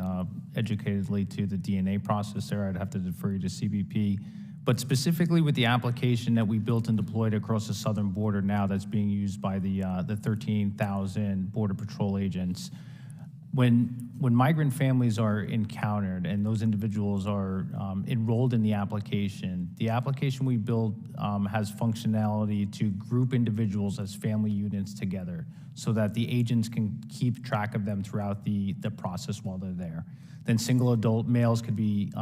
educatedly to the DNA process there. I'd have to defer you to CBP. But specifically with the application that we built and deployed across the southern border now that's being used by the 13,000 Border Patrol agents, when migrant families are encountered and those individuals are enrolled in the application we built has functionality to group individuals as family units together so that the agents can keep track of them throughout the process while they're there. Then single adult males could be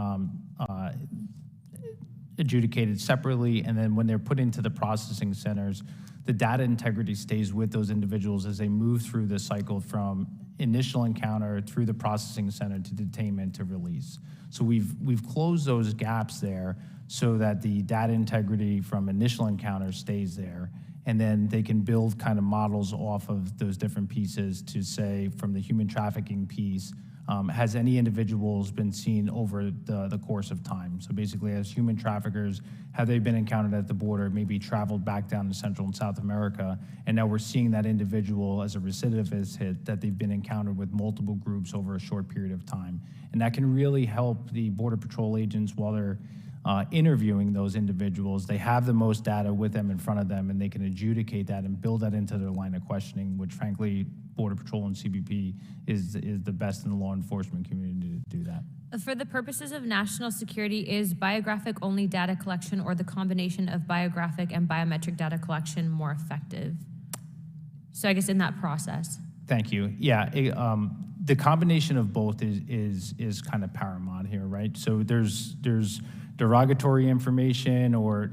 adjudicated separately, and then when they're put into the processing centers, the data integrity stays with those individuals as they move through the cycle from initial encounter through the processing center to detainment to release. So we've closed those gaps there so that the data integrity from initial encounter stays there, and then they can build kind of models off of those different pieces to say from the human trafficking piece, has any individuals been seen over the course of time? So basically, as human traffickers, have they been encountered at the border, maybe traveled back down to Central and South America, and now we're seeing that individual as a recidivist hit, that they've been encountered with multiple groups over a short period of time. And that can really help the Border Patrol agents while they're interviewing those individuals. They have the most data with them in front of them, and they can adjudicate that and build that into their line of questioning, which frankly, Border Patrol and CBP is the best in the law enforcement community to do that. For the purposes of national security, is biographic-only data collection or the combination of biographic and biometric data collection more effective? So I guess in that process. Thank you. Yeah, the combination of both is kind of paramount here, right? So there's derogatory information or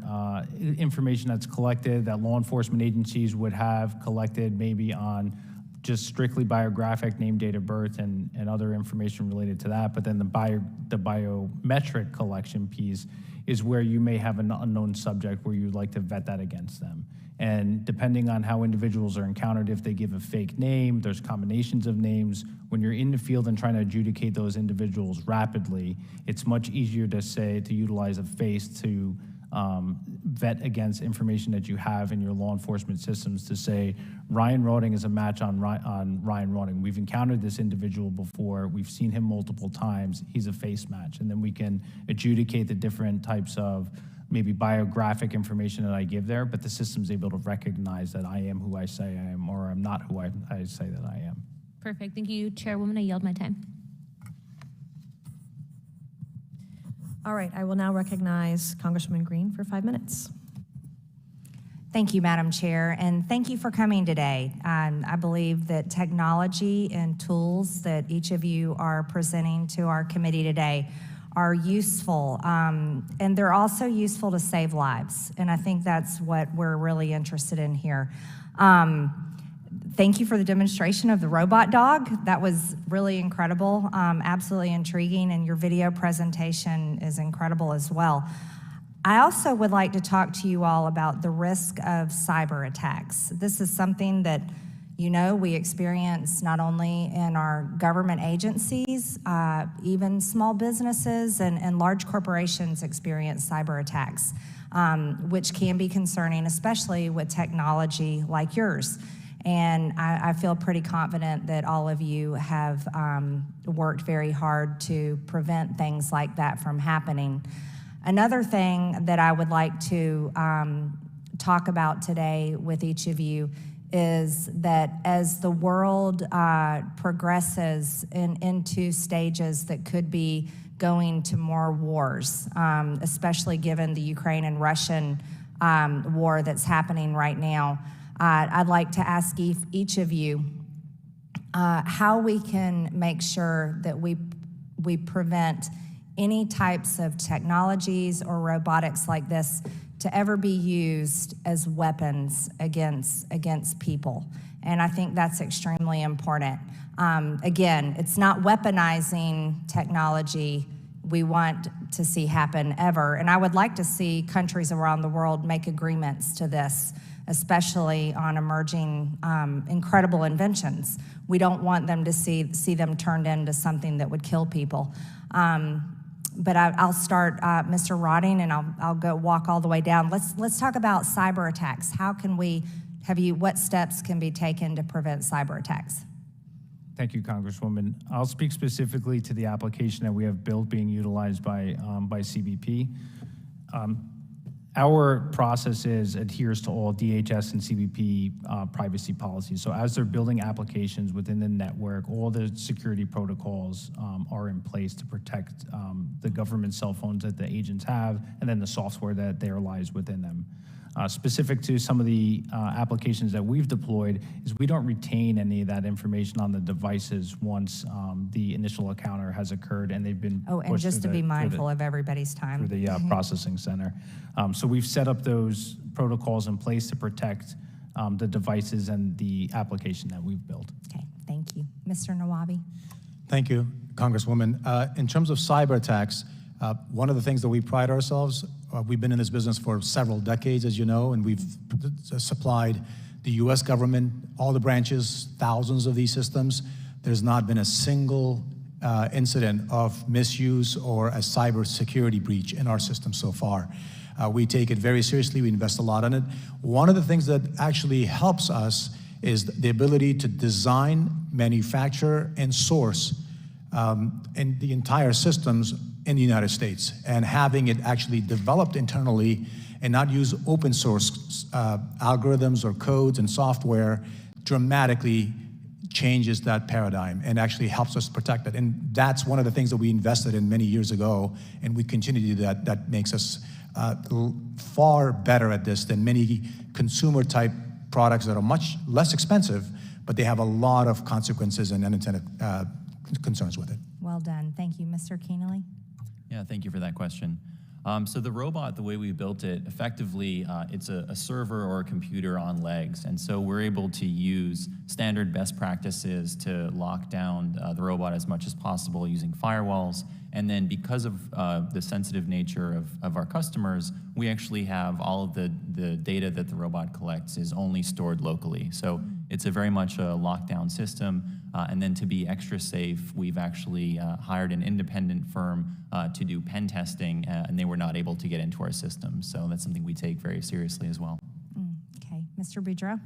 information that's collected that law enforcement agencies would have collected maybe on just strictly biographic, name, date of birth, and other information related to that. But then the biometric collection piece is where you may have an unknown subject where you'd like to vet that against them. And depending on how individuals are encountered, if they give a fake name, there's combinations of names. When you're in the field and trying to adjudicate those individuals rapidly, it's much easier to utilize a face to vet against information that you have in your law enforcement systems to say, Ryan Roding is a match on Ryan Roding. We've encountered this individual before. We've seen him multiple times. He's a face match. And then we can adjudicate the different types of maybe biographic information that I give there, but the system's able to recognize that I am who I say I am, or I'm not who I say that I am. Perfect. Thank you, Chairwoman. I yield my time. All right, I will now recognize Congresswoman Green for 5 minutes. Thank you, Madam Chair, and thank you for coming today. I believe that technology and tools that each of you are presenting to our committee today are useful, and they're also useful to save lives, and I think that's what we're really interested in here. Thank you for the demonstration of the robot dog. That was really incredible, absolutely intriguing, and your video presentation is incredible as well. I also would like to talk to you all about the risk of cyber attacks. This is something that we experience not only in our government agencies, even small businesses and large corporations experience cyber attacks, which can be concerning, especially with technology like yours. And I feel pretty confident that all of you have worked very hard to prevent things like that from happening. Another thing that I would like to talk about today with each of you is that as the world progresses into stages that could be going to more wars, especially given the Ukraine and Russian war that's happening right now, I'd like to ask each of you how we can make sure that we prevent any types of technologies or robotics like this to ever be used as weapons against people. And I think that's extremely important. Again, it's not weaponizing technology we want to see happen ever. And I would like to see countries around the world make agreements to this, especially on emerging incredible inventions. We don't want them to see them turned into something that would kill people. But I'll start, Mr. Roding, and I'll go walk all the way down. Let's talk about cyber attacks. How can what steps can be taken to prevent cyber attacks? Thank you, Congresswoman. I'll speak specifically to the application that we have built being utilized by CBP. Our process adheres to all DHS and CBP privacy policies. So as they're building applications within the network, all the security protocols are in place to protect the government cell phones that the agents have, and then the software that there lies within them. Specific to some of the applications that we've deployed is we don't retain any of that information on the devices once the initial encounter has occurred and they've been and just to be mindful of everybody's time. Through the processing center. So we've set up those protocols in place to protect the devices and the application that we've built. Okay, thank you. Mr. Nawbi. Thank you, Congresswoman. In terms of cyber attacks, one of the things that we pride ourselves, we've been in this business for several decades, as you know, and we've supplied the U.S. government, all the branches, thousands of these systems. There's not been a single incident of misuse or a cybersecurity breach in our system so far. We take it very seriously. We invest a lot in it. One of the things that actually helps us is the ability to design, manufacture, and source in the entire systems in the United States, and having it actually developed internally and not use open source algorithms or codes and software dramatically changes that paradigm and actually helps us protect it. And that's one of the things that we invested in many years ago, and we continue to do that. That makes us far better at this than many consumer type products that are much less expensive, but they have a lot of consequences and unintended concerns with it. Well done. Thank you. Mr. Kenneally. Yeah, thank you for that question. So the robot, the way we built it, effectively, it's a server or a computer on legs. And so we're able to use standard best practices to lock down the robot as much as possible using firewalls. And then because of the sensitive nature of our customers, we actually have all of the data that the robot collects is only stored locally. So it's a very much a lockdown system. And then to be extra safe, we've actually hired an independent firm to do pen testing, and they were not able to get into our system. So that's something we take very seriously as well. Okay, Mr. Boudreau?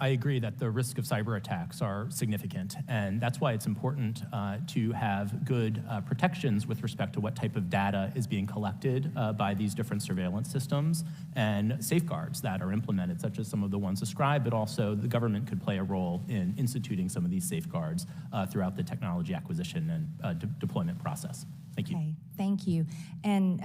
I agree that the risk of cyber attacks are significant, and that's why it's important to have good protections with respect to what type of data is being collected by these different surveillance systems, and safeguards that are implemented, such as some of the ones described, but also the government could play a role in instituting some of these safeguards throughout the technology acquisition and deployment process. Thank you. Okay, thank you. And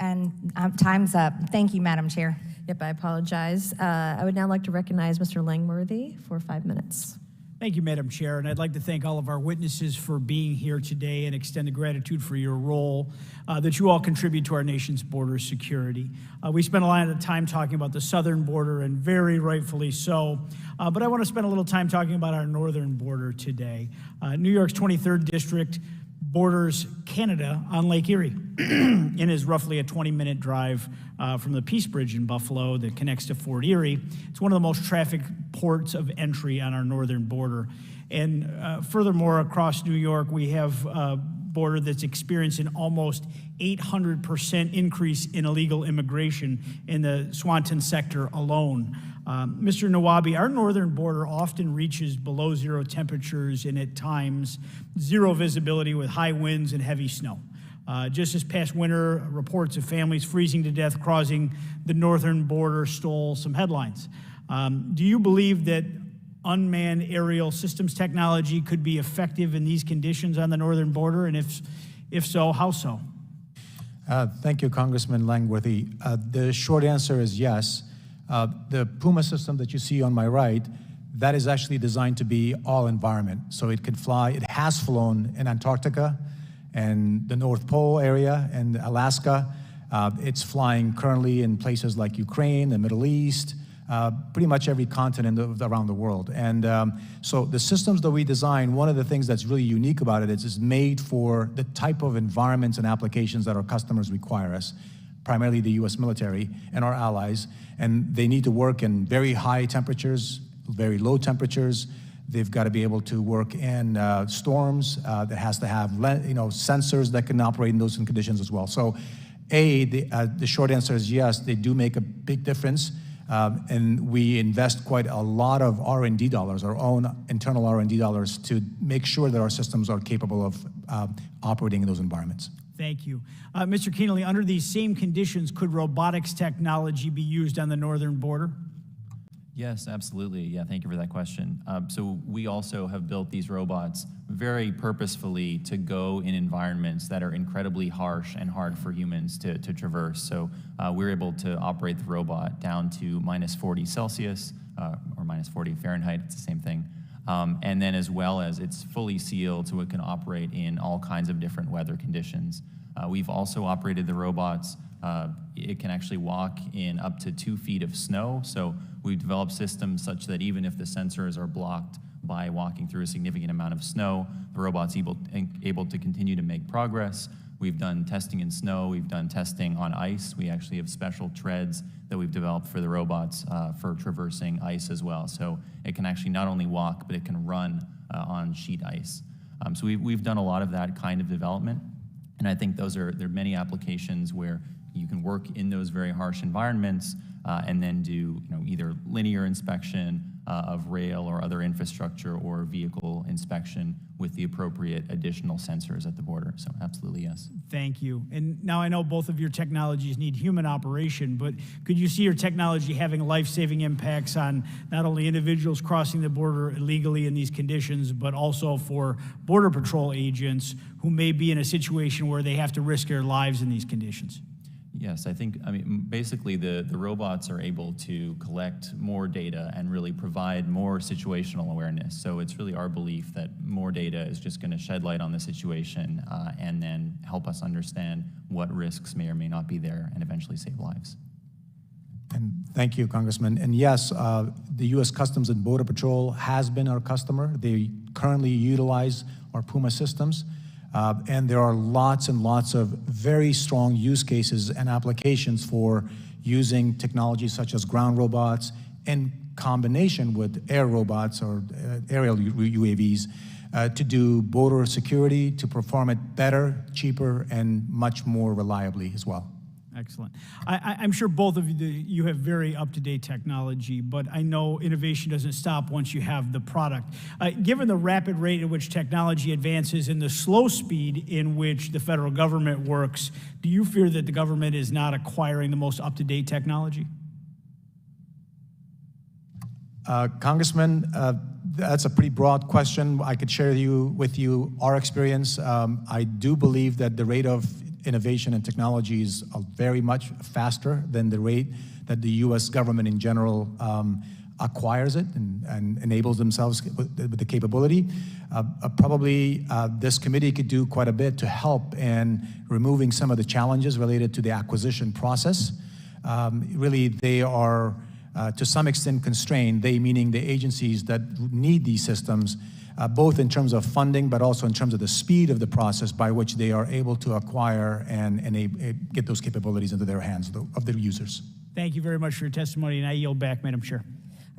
time's up. Thank you, Madam Chair. Yep, I apologize. I would now like to recognize Mr. Langworthy for 5 minutes. Thank you, Madam Chair, and I'd like to thank all of our witnesses for being here today and extend a gratitude for your role that you all contribute to our nation's border security. We spent a lot of time talking about the southern border, and very rightfully so, but I want to spend a little time talking about our northern border today. New York's 23rd District borders Canada on Lake Erie and is roughly a 20-minute drive from the Peace Bridge in Buffalo that connects to Fort Erie. It's one of the most trafficked ports of entry on our northern border. And furthermore, across New York, we have a border that's experienced an almost 800% increase in illegal immigration in the Swanton sector alone. Mr. Nawbi, our northern border often reaches below zero temperatures and at times zero visibility with high winds and heavy snow. Just this past winter, reports of families freezing to death crossing the northern border stole some headlines. Do you believe that unmanned aerial systems technology could be effective in these conditions on the northern border? And if so, how so? Thank you, Congressman Langworthy. The short answer is yes. The Puma system that you see on my right, that is actually designed to be all environment. So it can fly, it has flown in Antarctica and the North Pole area and Alaska. It's flying currently in places like Ukraine, the Middle East, pretty much every continent around the world. And so the systems that we design, one of the things that's really unique about it is it's made for the type of environments and applications that our customers require us, primarily the U.S. military and our allies. And they need to work in very high temperatures, very low temperatures. They've got to be able to work in storms. That has to have sensors that can operate in those conditions as well. So the short answer is yes, they do make a big difference. And we invest quite a lot of R&D dollars, our own internal R&D dollars, to make sure that our systems are capable of operating in those environments. Thank you. Mr. Kenneally, under these same conditions, could robotics technology be used on the northern border? Yes, absolutely. Yeah, thank you for that question. So we also have built these robots very purposefully to go in environments that are incredibly harsh and hard for humans to traverse. So we're able to operate the robot down to minus 40 Celsius or minus 40 Fahrenheit, it's the same thing. And then as well as it's fully sealed so it can operate in all kinds of different weather conditions. We've also operated the robots. It can actually walk in up to 2 feet of snow. So we've developed systems such that even if the sensors are blocked by walking through a significant amount of snow, the robot's able to continue to make progress. We've done testing in snow. We've done testing on ice. We actually have special treads that we've developed for the robots for traversing ice as well. So it can actually not only walk, but it can run on sheet ice. So we've done a lot of that kind of development. And I think there are many applications where you can work in those very harsh environments and then do either linear inspection of rail or other infrastructure or vehicle inspection with the appropriate additional sensors at the border. So absolutely, yes. Thank you. And now I know both of your technologies need human operation, but could you see your technology having life-saving impacts on not only individuals crossing the border illegally in these conditions, but also for Border Patrol agents who may be in a situation where they have to risk their lives in these conditions? Yes, I think, basically the robots are able to collect more data and really provide more situational awareness. So it's really our belief that more data is just going to shed light on the situation and then help us understand what risks may or may not be there and eventually save lives. And thank you, Congressman. And yes, the U.S. Customs and Border Patrol has been our customer. They currently utilize our Puma systems. And there are lots and lots of very strong use cases and applications for using technology such as ground robots in combination with air robots or aerial UAVs to do border security, to perform it better, cheaper, and much more reliably as well. Excellent. I'm sure both of you have very up-to-date technology, but I know innovation doesn't stop once you have the product. Given the rapid rate at which technology advances and the slow speed in which the federal government works, do you fear that the government is not acquiring the most up-to-date technology? Congressman, that's a pretty broad question. I could share with you our experience. I do believe that the rate of innovation and technology is very much faster than the rate that the U.S. government in general acquires it and enables themselves with the capability. Probably this committee could do quite a bit to help in removing some of the challenges related to the acquisition process. Really, they are to some extent constrained, they meaning the agencies that need these systems, both in terms of funding, but also in terms of the speed of the process by which they are able to acquire and get those capabilities into their hands of their users. Thank you very much for your testimony, and I yield back, Madam Chair.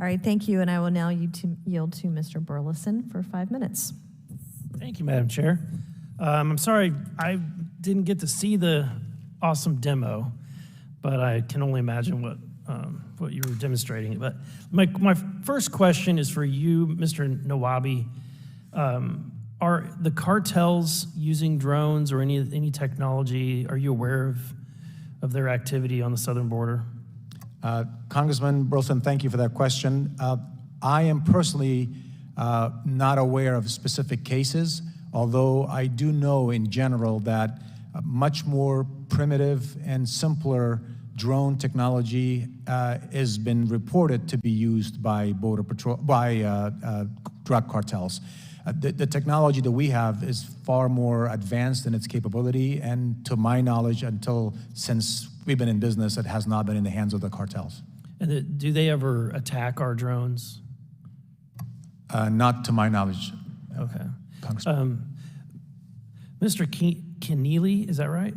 All right, thank you, and I will now yield to Mr. Burleson for 5 minutes. Thank you, Madam Chair. I'm sorry I didn't get to see the awesome demo, but I can only imagine what you were demonstrating. But my first question is for you, Mr. Nawbi. Are the cartels using drones or any technology? Are you aware of their activity on the southern border? Congressman Burleson, thank you for that question. I am personally not aware of specific cases, although I do know in general that much more primitive and simpler drone technology has been reported to be used by Border Patrol, by drug cartels. The technology that we have is far more advanced in its capability, and to my knowledge, since we've been in business, it has not been in the hands of the cartels. And do they ever attack our drones? Not to my knowledge. Okay. Congressman. Mr. Kenneally, is that right?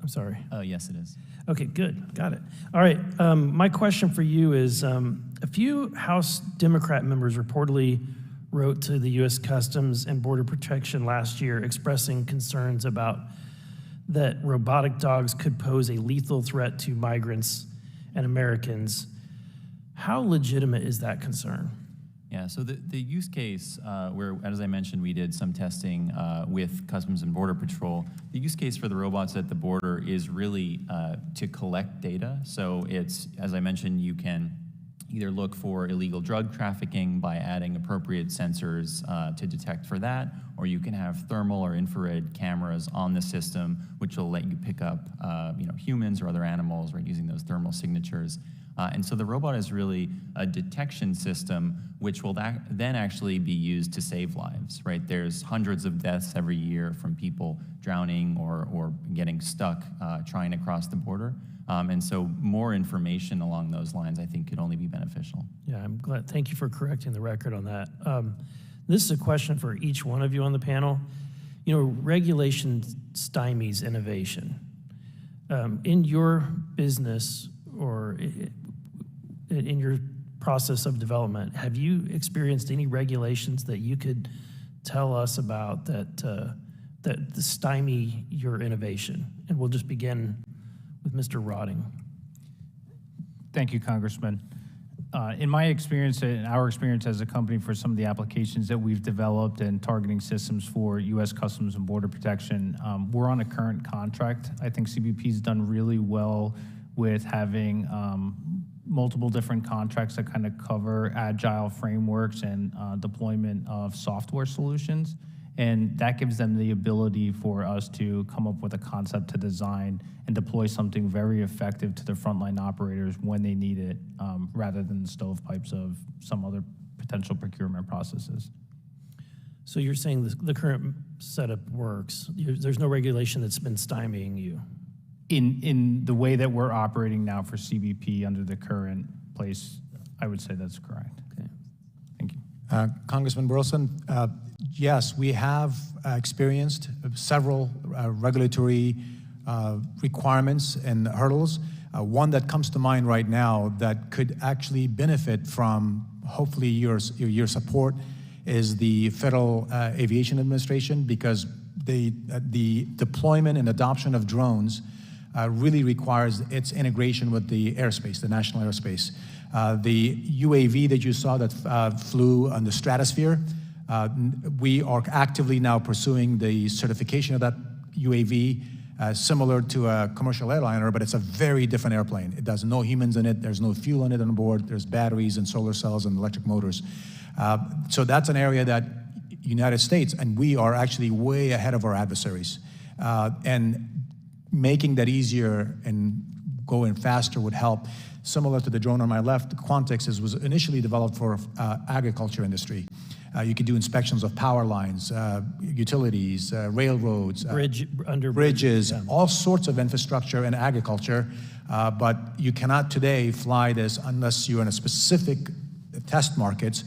I'm sorry. Yes, it is. Okay, good. Got it. All right. My question for you is, a few House Democrat members reportedly wrote to the U.S. Customs and Border Protection last year expressing concerns about that robotic dogs could pose a lethal threat to migrants and Americans. How legitimate is that concern? Yeah, so the use case where, as I mentioned, we did some testing with Customs and Border Patrol, the use case for the robots at the border is really to collect data. So it's, as I mentioned, you can either look for illegal drug trafficking by adding appropriate sensors to detect for that, or you can have thermal or infrared cameras on the system, which will let you pick up humans or other animals, right, using those thermal signatures. And so the robot is really a detection system which will then actually be used to save lives, right? There's hundreds of deaths every year from people drowning or getting stuck trying to cross the border. And so more information along those lines, I think, could only be beneficial. Yeah, I'm glad. Thank you for correcting the record on that. This is a question for each one of you on the panel. You know, regulation stymies innovation. In your business or in your process of development, have you experienced any regulations that you could tell us about that stymie your innovation? And we'll just begin with Mr. Rotting. Thank you, Congressman. In my experience and our experience as a company for some of the applications that we've developed and targeting systems for U.S. Customs and Border Protection, we're on a current contract. I think CBP's done really well with having multiple different contracts that kind of cover agile frameworks and deployment of software solutions. And that gives them the ability for us to come up with a concept to design and deploy something very effective to the frontline operators when they need it, rather than the stovepipes of some other potential procurement processes. So you're saying the current setup works. There's no regulation that's been stymieing you? In the way that we're operating now for CBP under the current place, I would say that's correct. Okay. Thank you. Congressman Burleson, yes, we have experienced several regulatory requirements and hurdles. One that comes to mind right now that could actually benefit from hopefully your support is the Federal Aviation Administration, because the deployment and adoption of drones really requires its integration with the airspace, the national airspace. The UAV that you saw that flew on the stratosphere, we are actively now pursuing the certification of that UAV, similar to a commercial airliner, but it's a very different airplane. It has no humans in it, there's no fuel in it on board, there's batteries and solar cells and electric motors. So that's an area that United States, and we are actually way ahead of our adversaries. And making that easier and going faster would help. Similar to the drone on my left, Quantix was initially developed for agriculture industry. You could do inspections of power lines, utilities, railroads, bridges, yeah. all sorts of infrastructure in agriculture. But you cannot today fly this unless you're in a specific test markets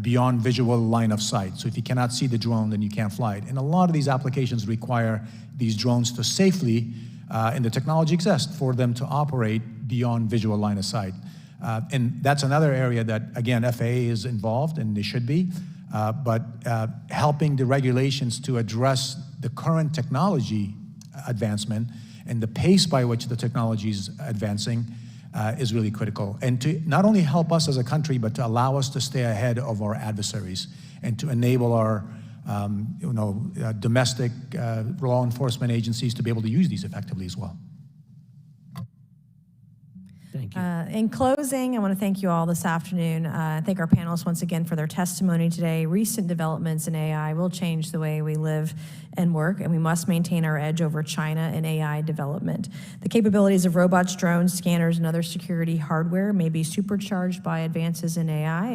beyond visual line of sight. So if you cannot see the drone, then you can't fly it. And a lot of these applications require these drones to safely, and the technology exists for them to operate beyond visual line of sight. And that's another area that, again, FAA is involved, and they should be, but helping the regulations to address the current technology advancement and the pace by which the technology is advancing is really critical. And to not only help us as a country, but to allow us to stay ahead of our adversaries and to enable our domestic law enforcement agencies to be able to use these effectively as well. Thank you. In closing, I want to thank you all this afternoon. Thank our panelists once again for their testimony today. Recent developments in AI will change the way we live and work, and we must maintain our edge over China in AI development. The capabilities of robots, drones, scanners, and other security hardware may be supercharged by advances in AI,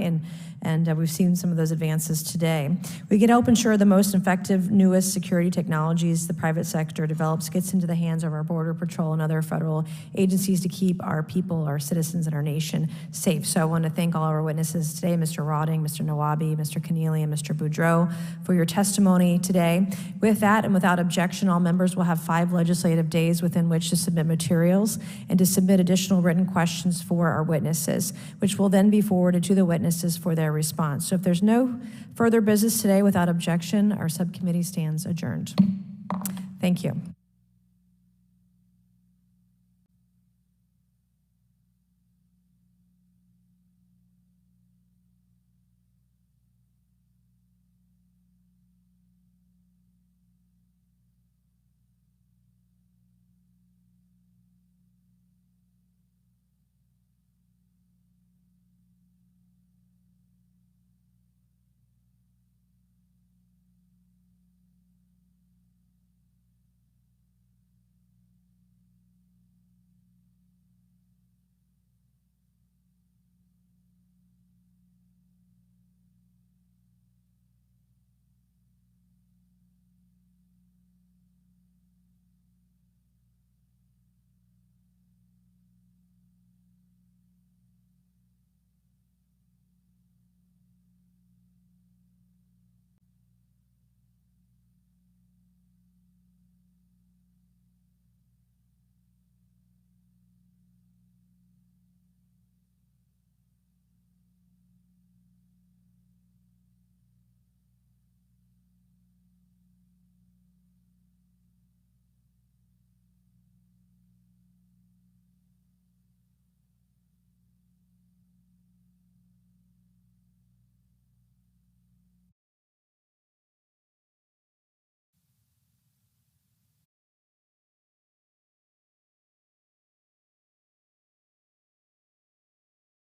and we've seen some of those advances today. We can help ensure the most effective, newest security technologies the private sector develops gets into the hands of our Border Patrol and other federal agencies to keep our people, our citizens, and our nation safe. So I want to thank all our witnesses today, Mr. Rawding, Mr. Nawbi, Mr. Kenneally, and Mr. Boudreau, for your testimony today. With that, and without objection, all members will have 5 legislative days within which to submit materials and to submit additional written questions for our witnesses, which will then be forwarded to the witnesses for their response. So if there's no further business today without objection, our subcommittee stands adjourned. Thank you.